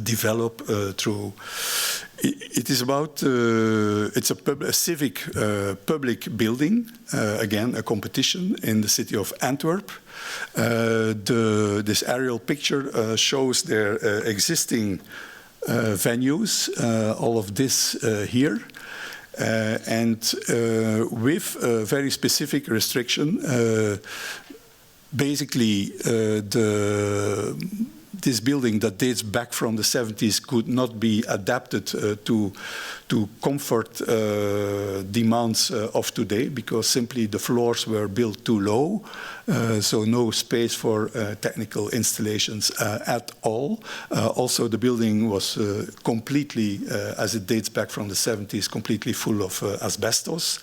develop through. It is about, it's a civic public building, again, a competition in the city of Antwerp. This aerial picture shows their existing venues, all of this here. And with a very specific restriction, basically this building that dates back from the 70s could not be adapted to comfort demands of today, because simply the floors were built too low, so no space for technical installations at all. Also, the building was completely, as it dates back from the 70s, completely full of asbestos.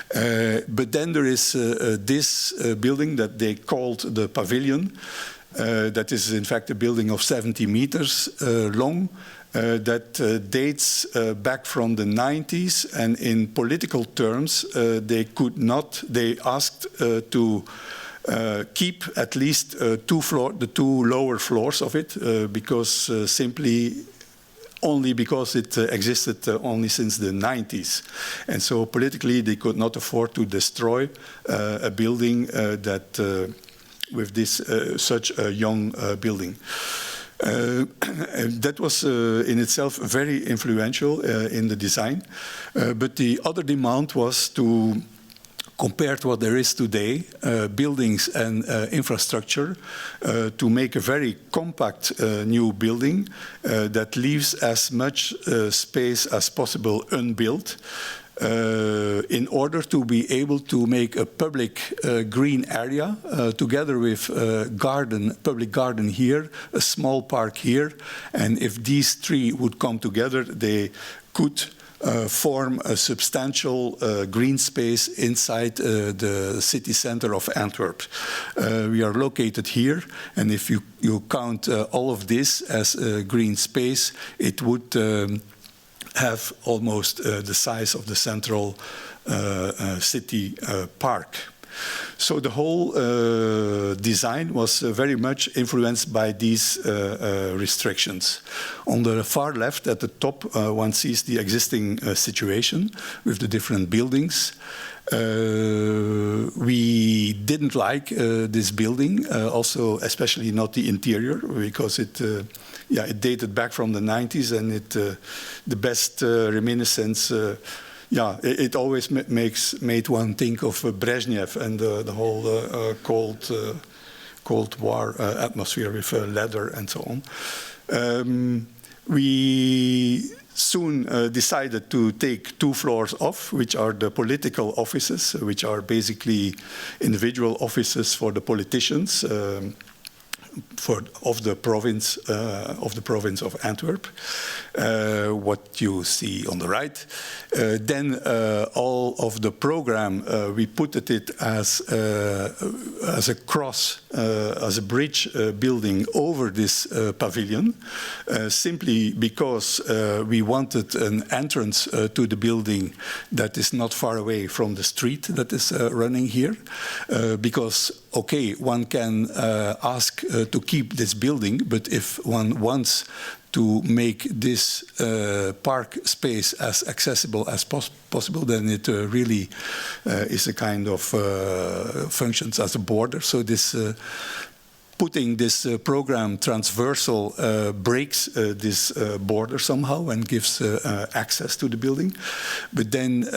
But then there is this building that they called the pavilion. That is, in fact, a building of 70 meters long that dates back from the 90s. And in political terms, they asked to keep at least the two lower floors of it, because only because it existed only since the 90s. And so politically, they could not afford to destroy a building with this such a young building. That was in itself very influential in the design. But the other demand was to compare to what there is today, buildings and infrastructure, to make a very compact new building that leaves as much space as possible unbuilt, in order to be able to make a public green area together with public garden here, a small park here, and if these three would come together, they could form a substantial green space inside the city center of Antwerp. We are located here, and if you count all of this as a green space, it would have almost the size of the central city park. So the whole design was very much influenced by these restrictions. On the far left at the top, one sees the existing situation with the different buildings. We didn't like this building, also especially not the interior, because it dated back from the 90s, and the best reminiscence, it always made one think of Brezhnev and the whole Cold War atmosphere with leather and so on. We soon decided to take 2 floors off, which are the political offices, which are basically individual offices for the politicians of the province of Antwerp. What you see on the right. Then all of the program, we put it as a cross, as a bridge building over this pavilion, simply because we wanted an entrance to the building that is not far away from the street that is running here, because okay, one can ask to keep this building, but if one wants to make this park space as accessible as possible, then it really is a kind of functions as a border. So this putting this program transversal breaks this border somehow and gives access to the building. But then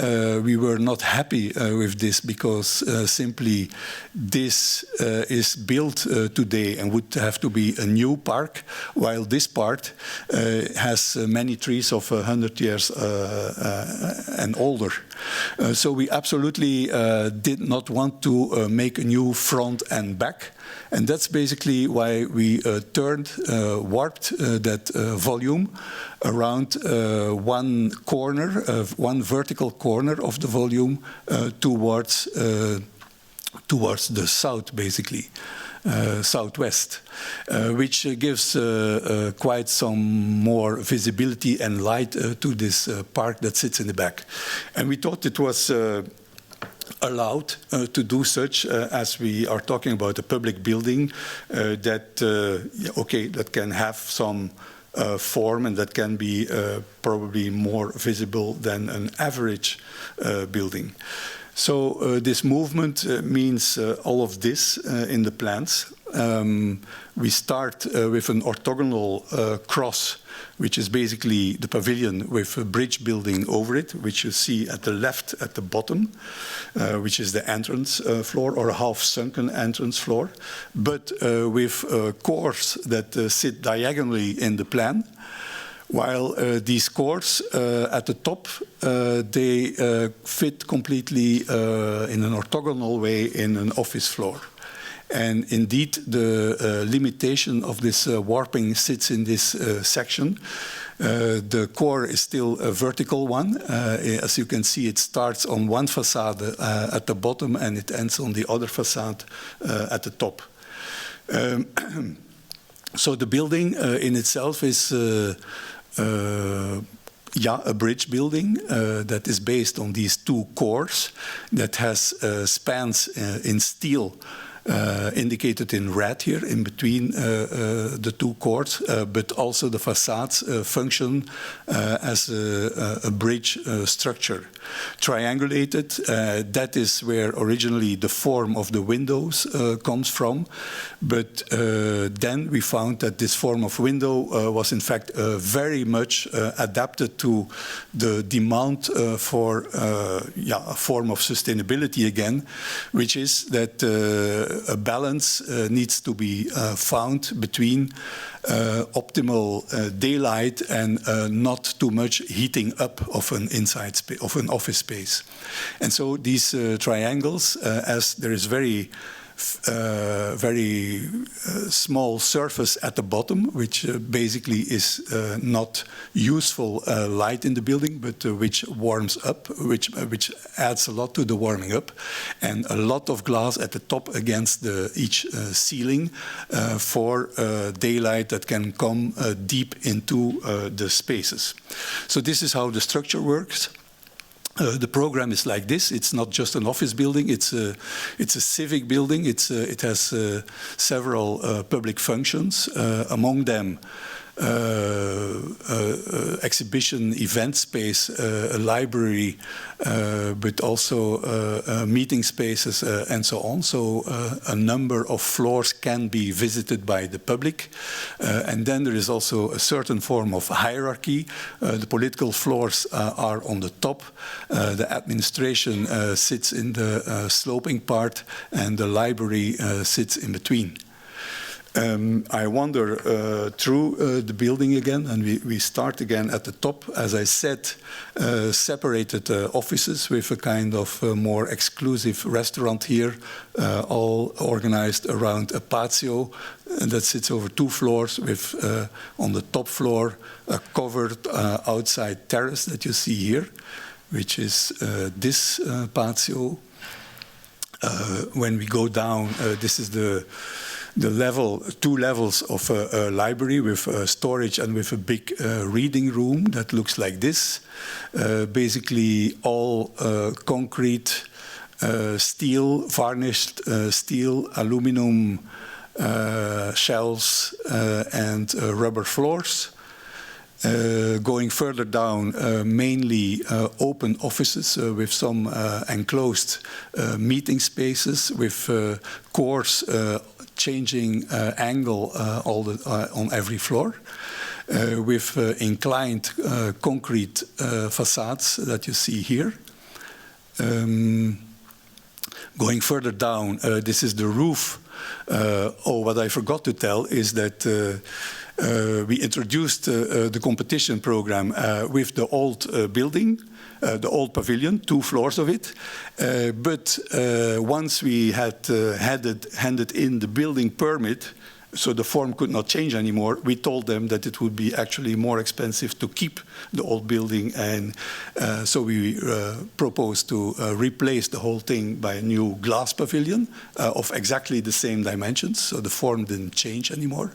we were not happy with this, because simply this is built today and would have to be a new park, while this part has many trees of 100 years and older. So we absolutely did not want to make a new front and back. And that's basically why we warped that volume around one corner, one vertical corner of the volume towards the south, basically. southwest, which gives quite some more visibility and light to this park that sits in the back. And we thought it was allowed to do such, as we are talking about a public building that can have some form and that can be probably more visible than an average building. So this movement means all of this in the plans. We start with an orthogonal cross, which is basically the pavilion with a bridge building over it, which you see at the left at the bottom, which is the entrance floor, or a half-sunken entrance floor, but with cores that sit diagonally in the plan. While these cores at the top, they fit completely in an orthogonal way in an office floor. And indeed, the limitation of this warping sits in this section. The core is still a vertical one. As you can see, it starts on one facade at the bottom and it ends on the other facade at the top. So the building in itself is a bridge building that is based on these two cores that has spans in steel indicated in red here in between the two cores, but also the facades function as a bridge structure. Triangulated, that is where originally the form of the windows comes from, but then we found that this form of window was in fact very much adapted to the demand for a form of sustainability again, which is that a balance needs to be found between optimal daylight and not too much heating up of an of an office space. And so these triangles, as there is very small surface at the bottom, which basically is not useful light in the building, but which warms up, which adds a lot to the warming up, and a lot of glass at the top against each ceiling for daylight that can come deep into the spaces. So this is how the structure works. The program is like this. It's not just an office building. It's a civic building. It has several public functions. Among them, exhibition event space, a library, but also meeting spaces and so on. So a number of floors can be visited by the public. And then there is also a certain form of hierarchy. The political floors are on the top. The administration sits in the sloping part, and the library sits in between. I wander through the building again, and we start again at the top. As I said, separated offices with a kind of more exclusive restaurant here, all organized around a patio that sits over 2 floors with, on the top floor, a covered outside terrace that you see here, which is this patio. When we go down, this is the level, 2 levels of a library with storage and with a big reading room that looks like this. Basically all concrete, steel, varnished steel, aluminum shelves and rubber floors. Going further down, mainly open offices with some enclosed meeting spaces with cores changing angle on every floor, with inclined concrete facades that you see here. Going further down, this is the roof. What I forgot to tell is that we introduced the competition program with the old building, the old pavilion, 2 floors of it. But once we had handed in the building permit, so the form could not change anymore, we told them that it would be actually more expensive to keep the old building, and so we proposed to replace the whole thing by a new glass pavilion of exactly the same dimensions, so the form didn't change anymore.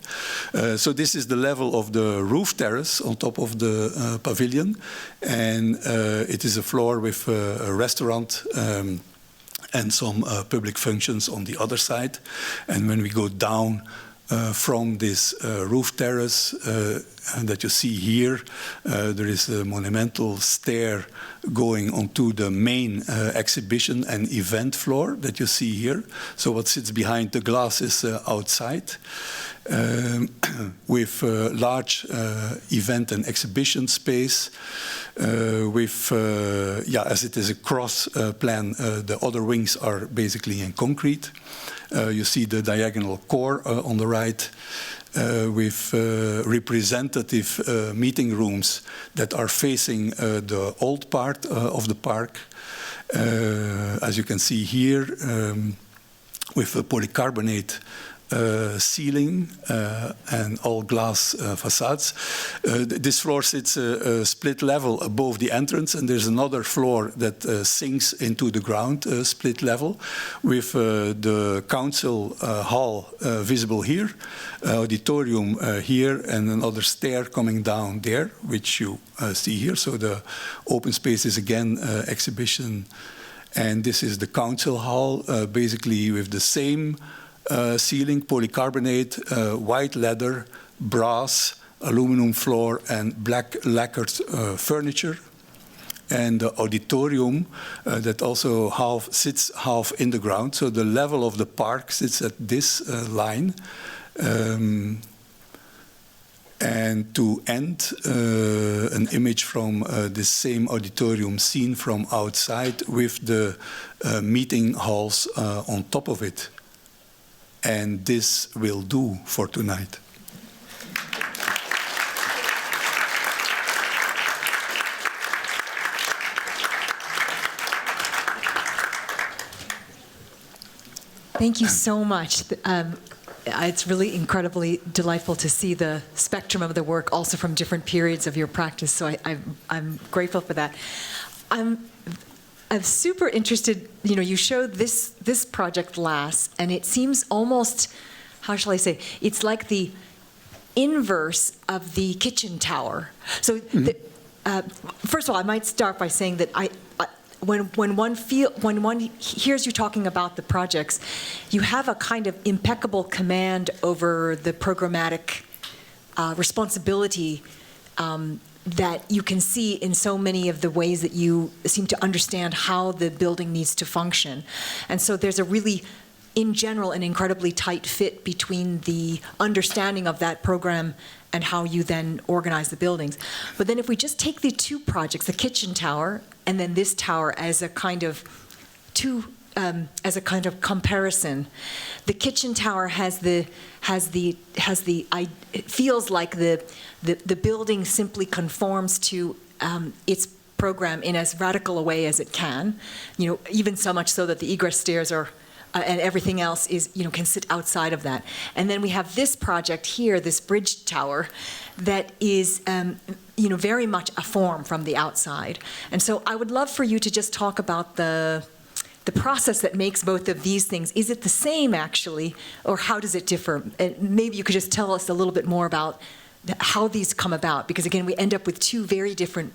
So this is the level of the roof terrace on top of the pavilion, and it is a floor with a restaurant and some public functions on the other side. And when we go down from this roof terrace that you see here, there is a monumental stair going onto the main exhibition and event floor that you see here. So what sits behind the glass is outside, with large event and exhibition space, with, as it is a cross plan, the other wings are basically in concrete. You see the diagonal core on the right, with representative meeting rooms that are facing the old part of the park. As you can see here, with a polycarbonate ceiling and all glass facades. This floor sits a split level above the entrance, and there's another floor that sinks into the ground, split level, with the council hall visible here, auditorium here, and another stair coming down there, which you see here. So the open space is again exhibition, and this is the council hall, basically with the same ceiling, polycarbonate, white leather, brass, aluminum floor, and black lacquered furniture. And the auditorium that also sits half in the ground. So the level of the park sits at this line. And to end, an image from this same auditorium seen from outside with the meeting halls on top of it. And this will do for tonight. Thank you so much. It's really incredibly delightful to see the spectrum of the work also from different periods of your practice, so I'm grateful for that. I'm super interested, you showed this project last, and it seems almost, how shall I say, it's like the inverse of the kitchen tower. So, first of all, I might start by saying that when one hears you talking about the projects, you have a kind of impeccable command over the programmatic responsibility that you can see in so many of the ways that you seem to understand how the building needs to function. And so there's a really, in general, an incredibly tight fit between the understanding of that program and how you then organize the buildings. But then if we just take the two projects, the kitchen tower and then this tower as a kind of comparison, the kitchen tower it feels like the building simply conforms to its program in as radical a way as it can, even so much so that the egress stairs are and everything else is, can sit outside of that. And then we have this project here, this bridge tower, that is, very much a form from the outside. And so I would love for you to just talk about the process that makes both of these things. Is it the same, actually, or how does it differ? And maybe you could just tell us a little bit more about how these come about, because again, we end up with two very different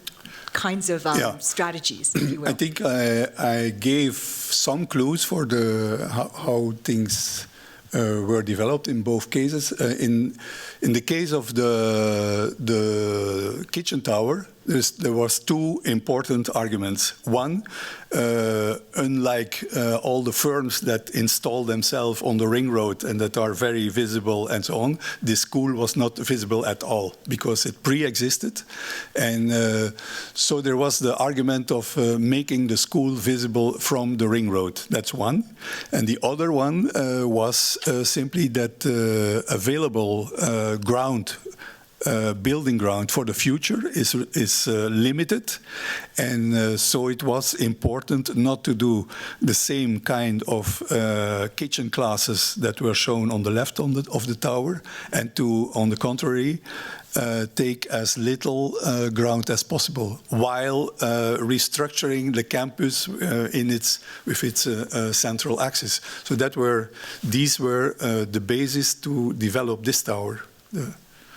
kinds of strategies, if you will. I think I gave some clues for how things were developed in both cases. In the case of the kitchen tower, there was two important arguments. One, unlike all the firms that install themselves on the ring road and that are very visible and so on, this school was not visible at all because it pre-existed. And so there was the argument of making the school visible from the ring road. That's one. And the other one was simply that available ground building ground for the future is limited, and so it was important not to do the same kind of kitchen classes that were shown on the left of the tower, and to, on the contrary, take as little ground as possible, while restructuring the campus with its central axis. So these were the basis to develop this tower.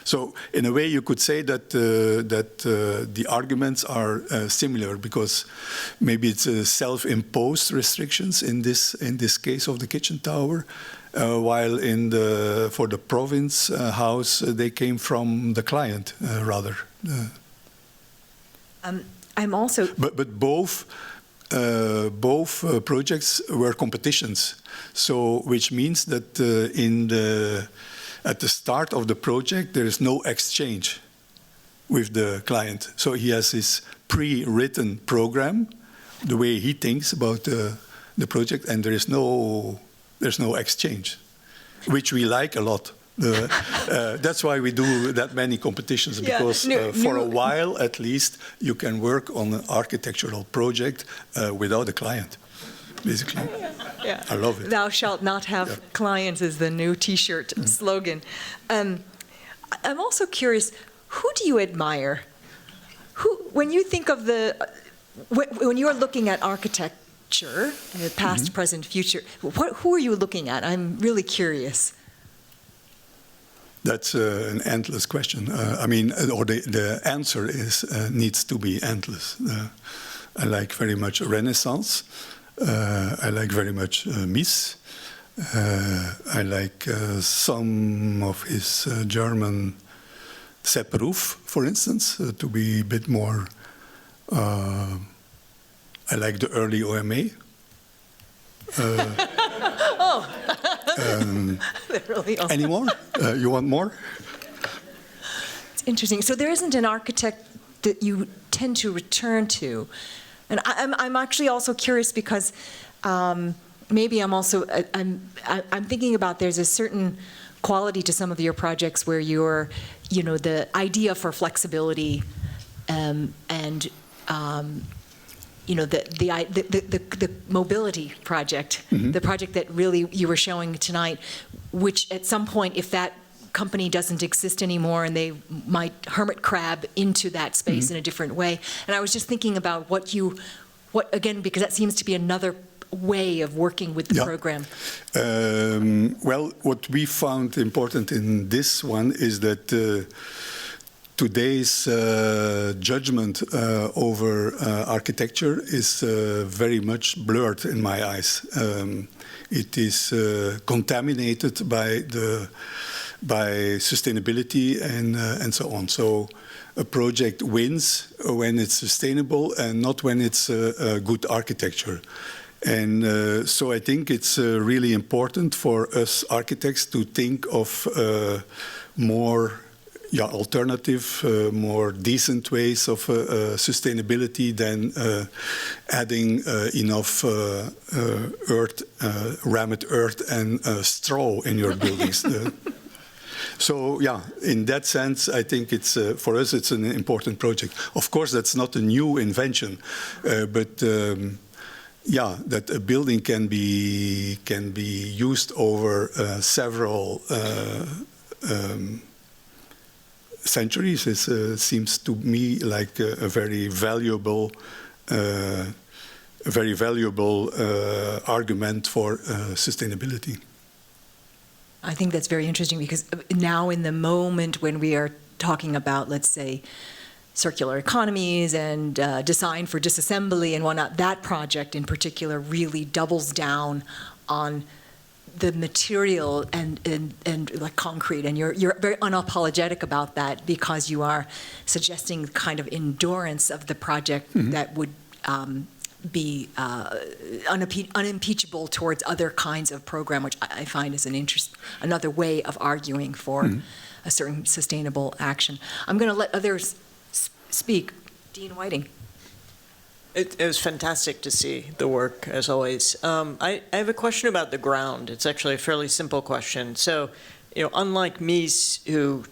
So in a way, you could say that the arguments are similar, because maybe it's self-imposed restrictions in this case of the kitchen tower, while for the province house they came from the client rather. I'm also. But both projects were competitions, so which means that at the start of the project, there is no exchange with the client. So he has his pre-written program, the way he thinks about the project, and there's no exchange, which we like a lot. That's why we do that many competitions, because for a while, at least, you can work on an architectural project without a client, basically. Yeah. I love it. Thou shalt not have clients is the new T-shirt slogan. I'm also curious, who do you admire? When you think of when you're looking at architecture, past, present, future, who are you looking at? I'm really curious. That's an endless question. I mean, or the answer needs to be endless. I like very much Renaissance. I like very much Mies. I like some of his German Sepp Roof, for instance, to be a bit more. I like the early OMA. Really awesome. Any more? You want more? It's interesting. So there isn't an architect that you tend to return to. And I'm actually also curious because maybe I'm thinking about there's a certain quality to some of your projects where you're, the idea for flexibility and the mobility project, the project that really you were showing tonight, which at some point, if that company doesn't exist anymore and they might hermit crab into that space in a different way. And I was just thinking about what again, because that seems to be another way of working with the program. Well, what we found important in this one is that today's judgment over architecture is very much blurred in my eyes. It is contaminated by sustainability and so on. So a project wins when it's sustainable and not when it's a good architecture. And so I think it's really important for us architects to think of more alternative, more decent ways of sustainability than adding enough rammed earth and straw in your buildings. So yeah, in that sense, I think it's for us it's an important project. Of course, that's not a new invention, but yeah, that a building can be used over several centuries. It seems to me like a very valuable argument for sustainability. I think that's very interesting because now in the moment when we are talking about, let's say, circular economies and design for disassembly and whatnot, that project in particular really doubles down on the material and like concrete, and you're very unapologetic about that because you are suggesting kind of endurance of the project that would be unimpeachable towards other kinds of program, which I find is another way of arguing for a certain sustainable action. I'm going to let others speak. Dean Whiting. It was fantastic to see the work, as always. I have a question about the ground. It's actually a fairly simple question. So, unlike Mies, who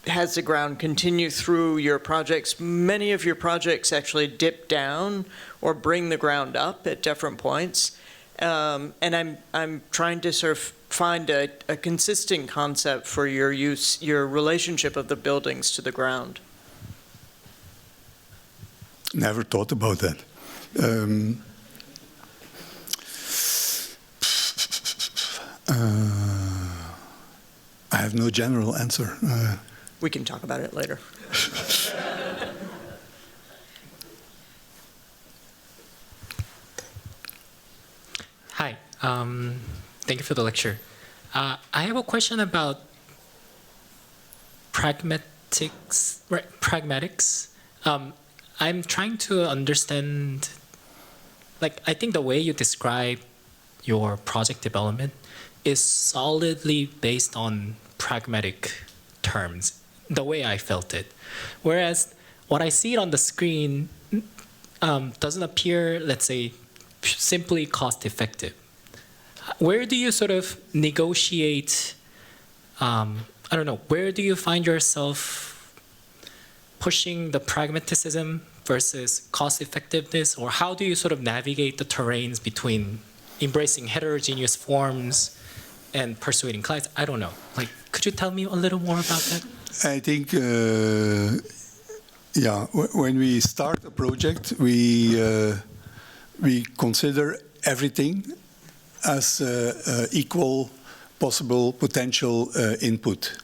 has the ground continue through your projects. Many of your projects actually dip down or bring the ground up at different points. And I'm trying to sort of find a consistent concept for your use, your relationship of the buildings to the ground. Never thought about that. I have no general answer. We can talk about it later. Hi, thank you for the lecture. I have a question about pragmatics. I'm trying to understand, like, I think the way you describe your project development is solidly based on pragmatic terms, the way I felt it. Whereas what I see on the screen doesn't appear, let's say, simply cost effective. Where do you sort of negotiate, I don't know, where do you find yourself pushing the pragmatism versus cost effectiveness, or how do you sort of navigate the terrains between embracing heterogeneous forms and persuading clients? I don't know. Like, could you tell me a little more about that? I think, yeah, when we start a project, we consider everything as equal possible potential input.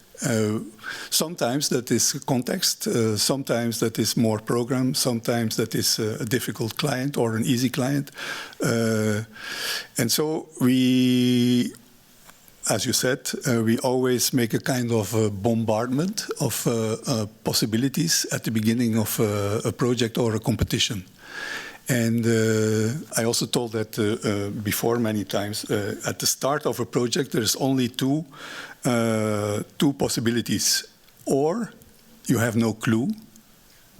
Sometimes that is context, sometimes that is more program, sometimes that is a difficult client or an easy client. And so we, as you said, we always make a kind of a bombardment of possibilities at the beginning of a project or a competition. And I also told that before many times. At the start of a project, there's only two possibilities. Or you have no clue,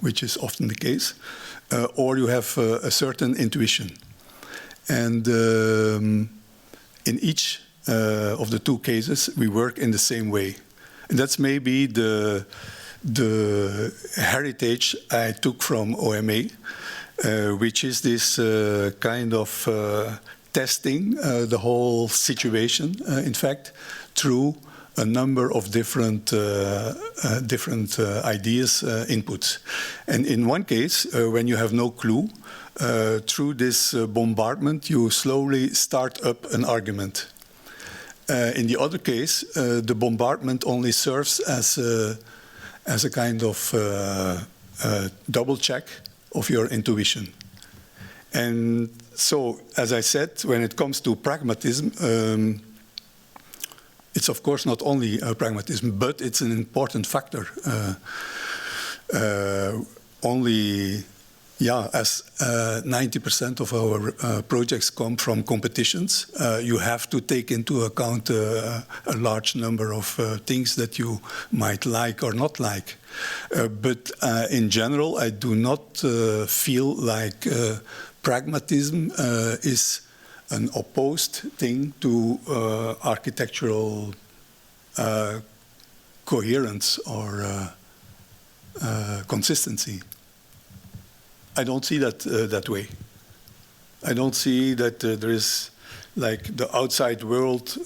which is often the case, or you have a certain intuition. And in each of the two cases, we work in the same way. And that's maybe the heritage I took from OMA, which is this kind of testing the whole situation, in fact, through a number of different ideas, inputs. And in one case, when you have no clue, through this bombardment, you slowly start up an argument. In the other case, the bombardment only serves as a kind of double check of your intuition. And so, as I said, when it comes to pragmatism, it's of course not only pragmatism, but it's an important factor. Only, yeah, as 90% of our projects come from competitions, you have to take into account a large number of things that you might like or not like. But in general, I do not feel like pragmatism is an opposed thing to architectural coherence or consistency. I don't see that that way. I don't see that there is, like, the outside world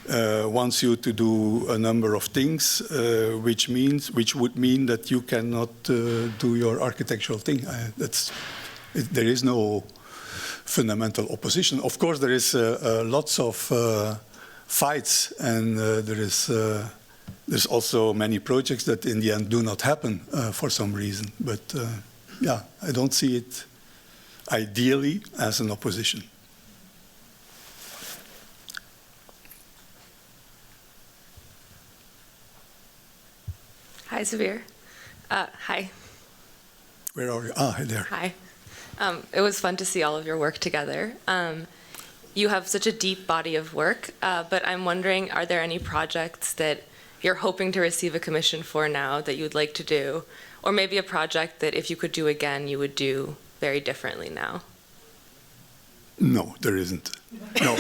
wants you to do a number of things, which would mean that you cannot do your architectural thing. There is no fundamental opposition. Of course, there is lots of fights, and there's also many projects that in the end do not happen for some reason. But yeah, I don't see it ideally as an opposition. Hi, Xaveer. Hi. Where are you? Ah, there. Hi. It was fun to see all of your work together. You have such a deep body of work, but I'm wondering, are there any projects that you're hoping to receive a commission for now that you would like to do? Or maybe a project that if you could do again, you would do very differently now? No, there isn't. No.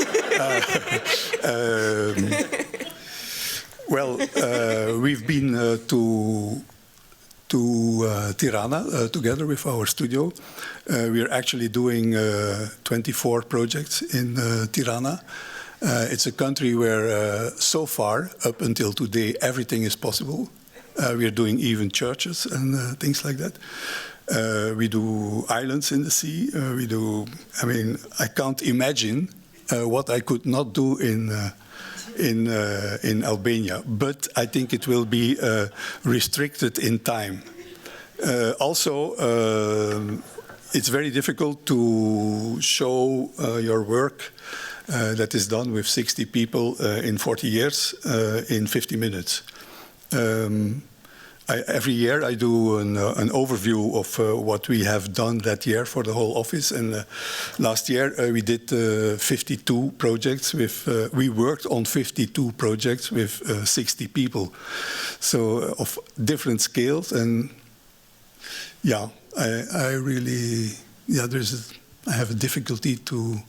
Well, we've been to Tirana together with our studio. We're actually doing 24 projects in Tirana. It's a country where so far, up until today, everything is possible. We're doing even churches and things like that. We do islands in the sea. I can't imagine what I could not do in Albania, but I think it will be restricted in time. Also, it's very difficult to show your work that is done with 60 people in 40 years in 50 minutes. Every year I do an overview of what we have done that year for the whole office. And last year we did 52 projects with, we worked on 52 projects with 60 people. So of different scales. And yeah, I really, yeah, I have a difficulty to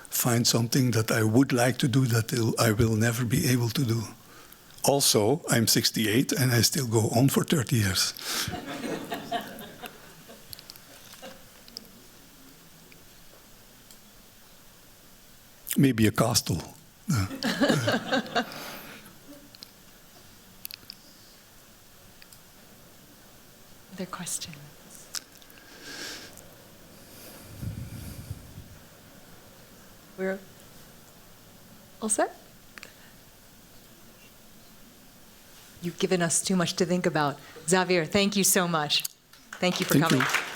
find something that I would like to do that I will never be able to do. Also, I'm 68 and I still go on for 30 years. Maybe a castle. Other questions? We're all set? You've given us too much to think about. Xaveer, thank you so much. Thank you for coming. You.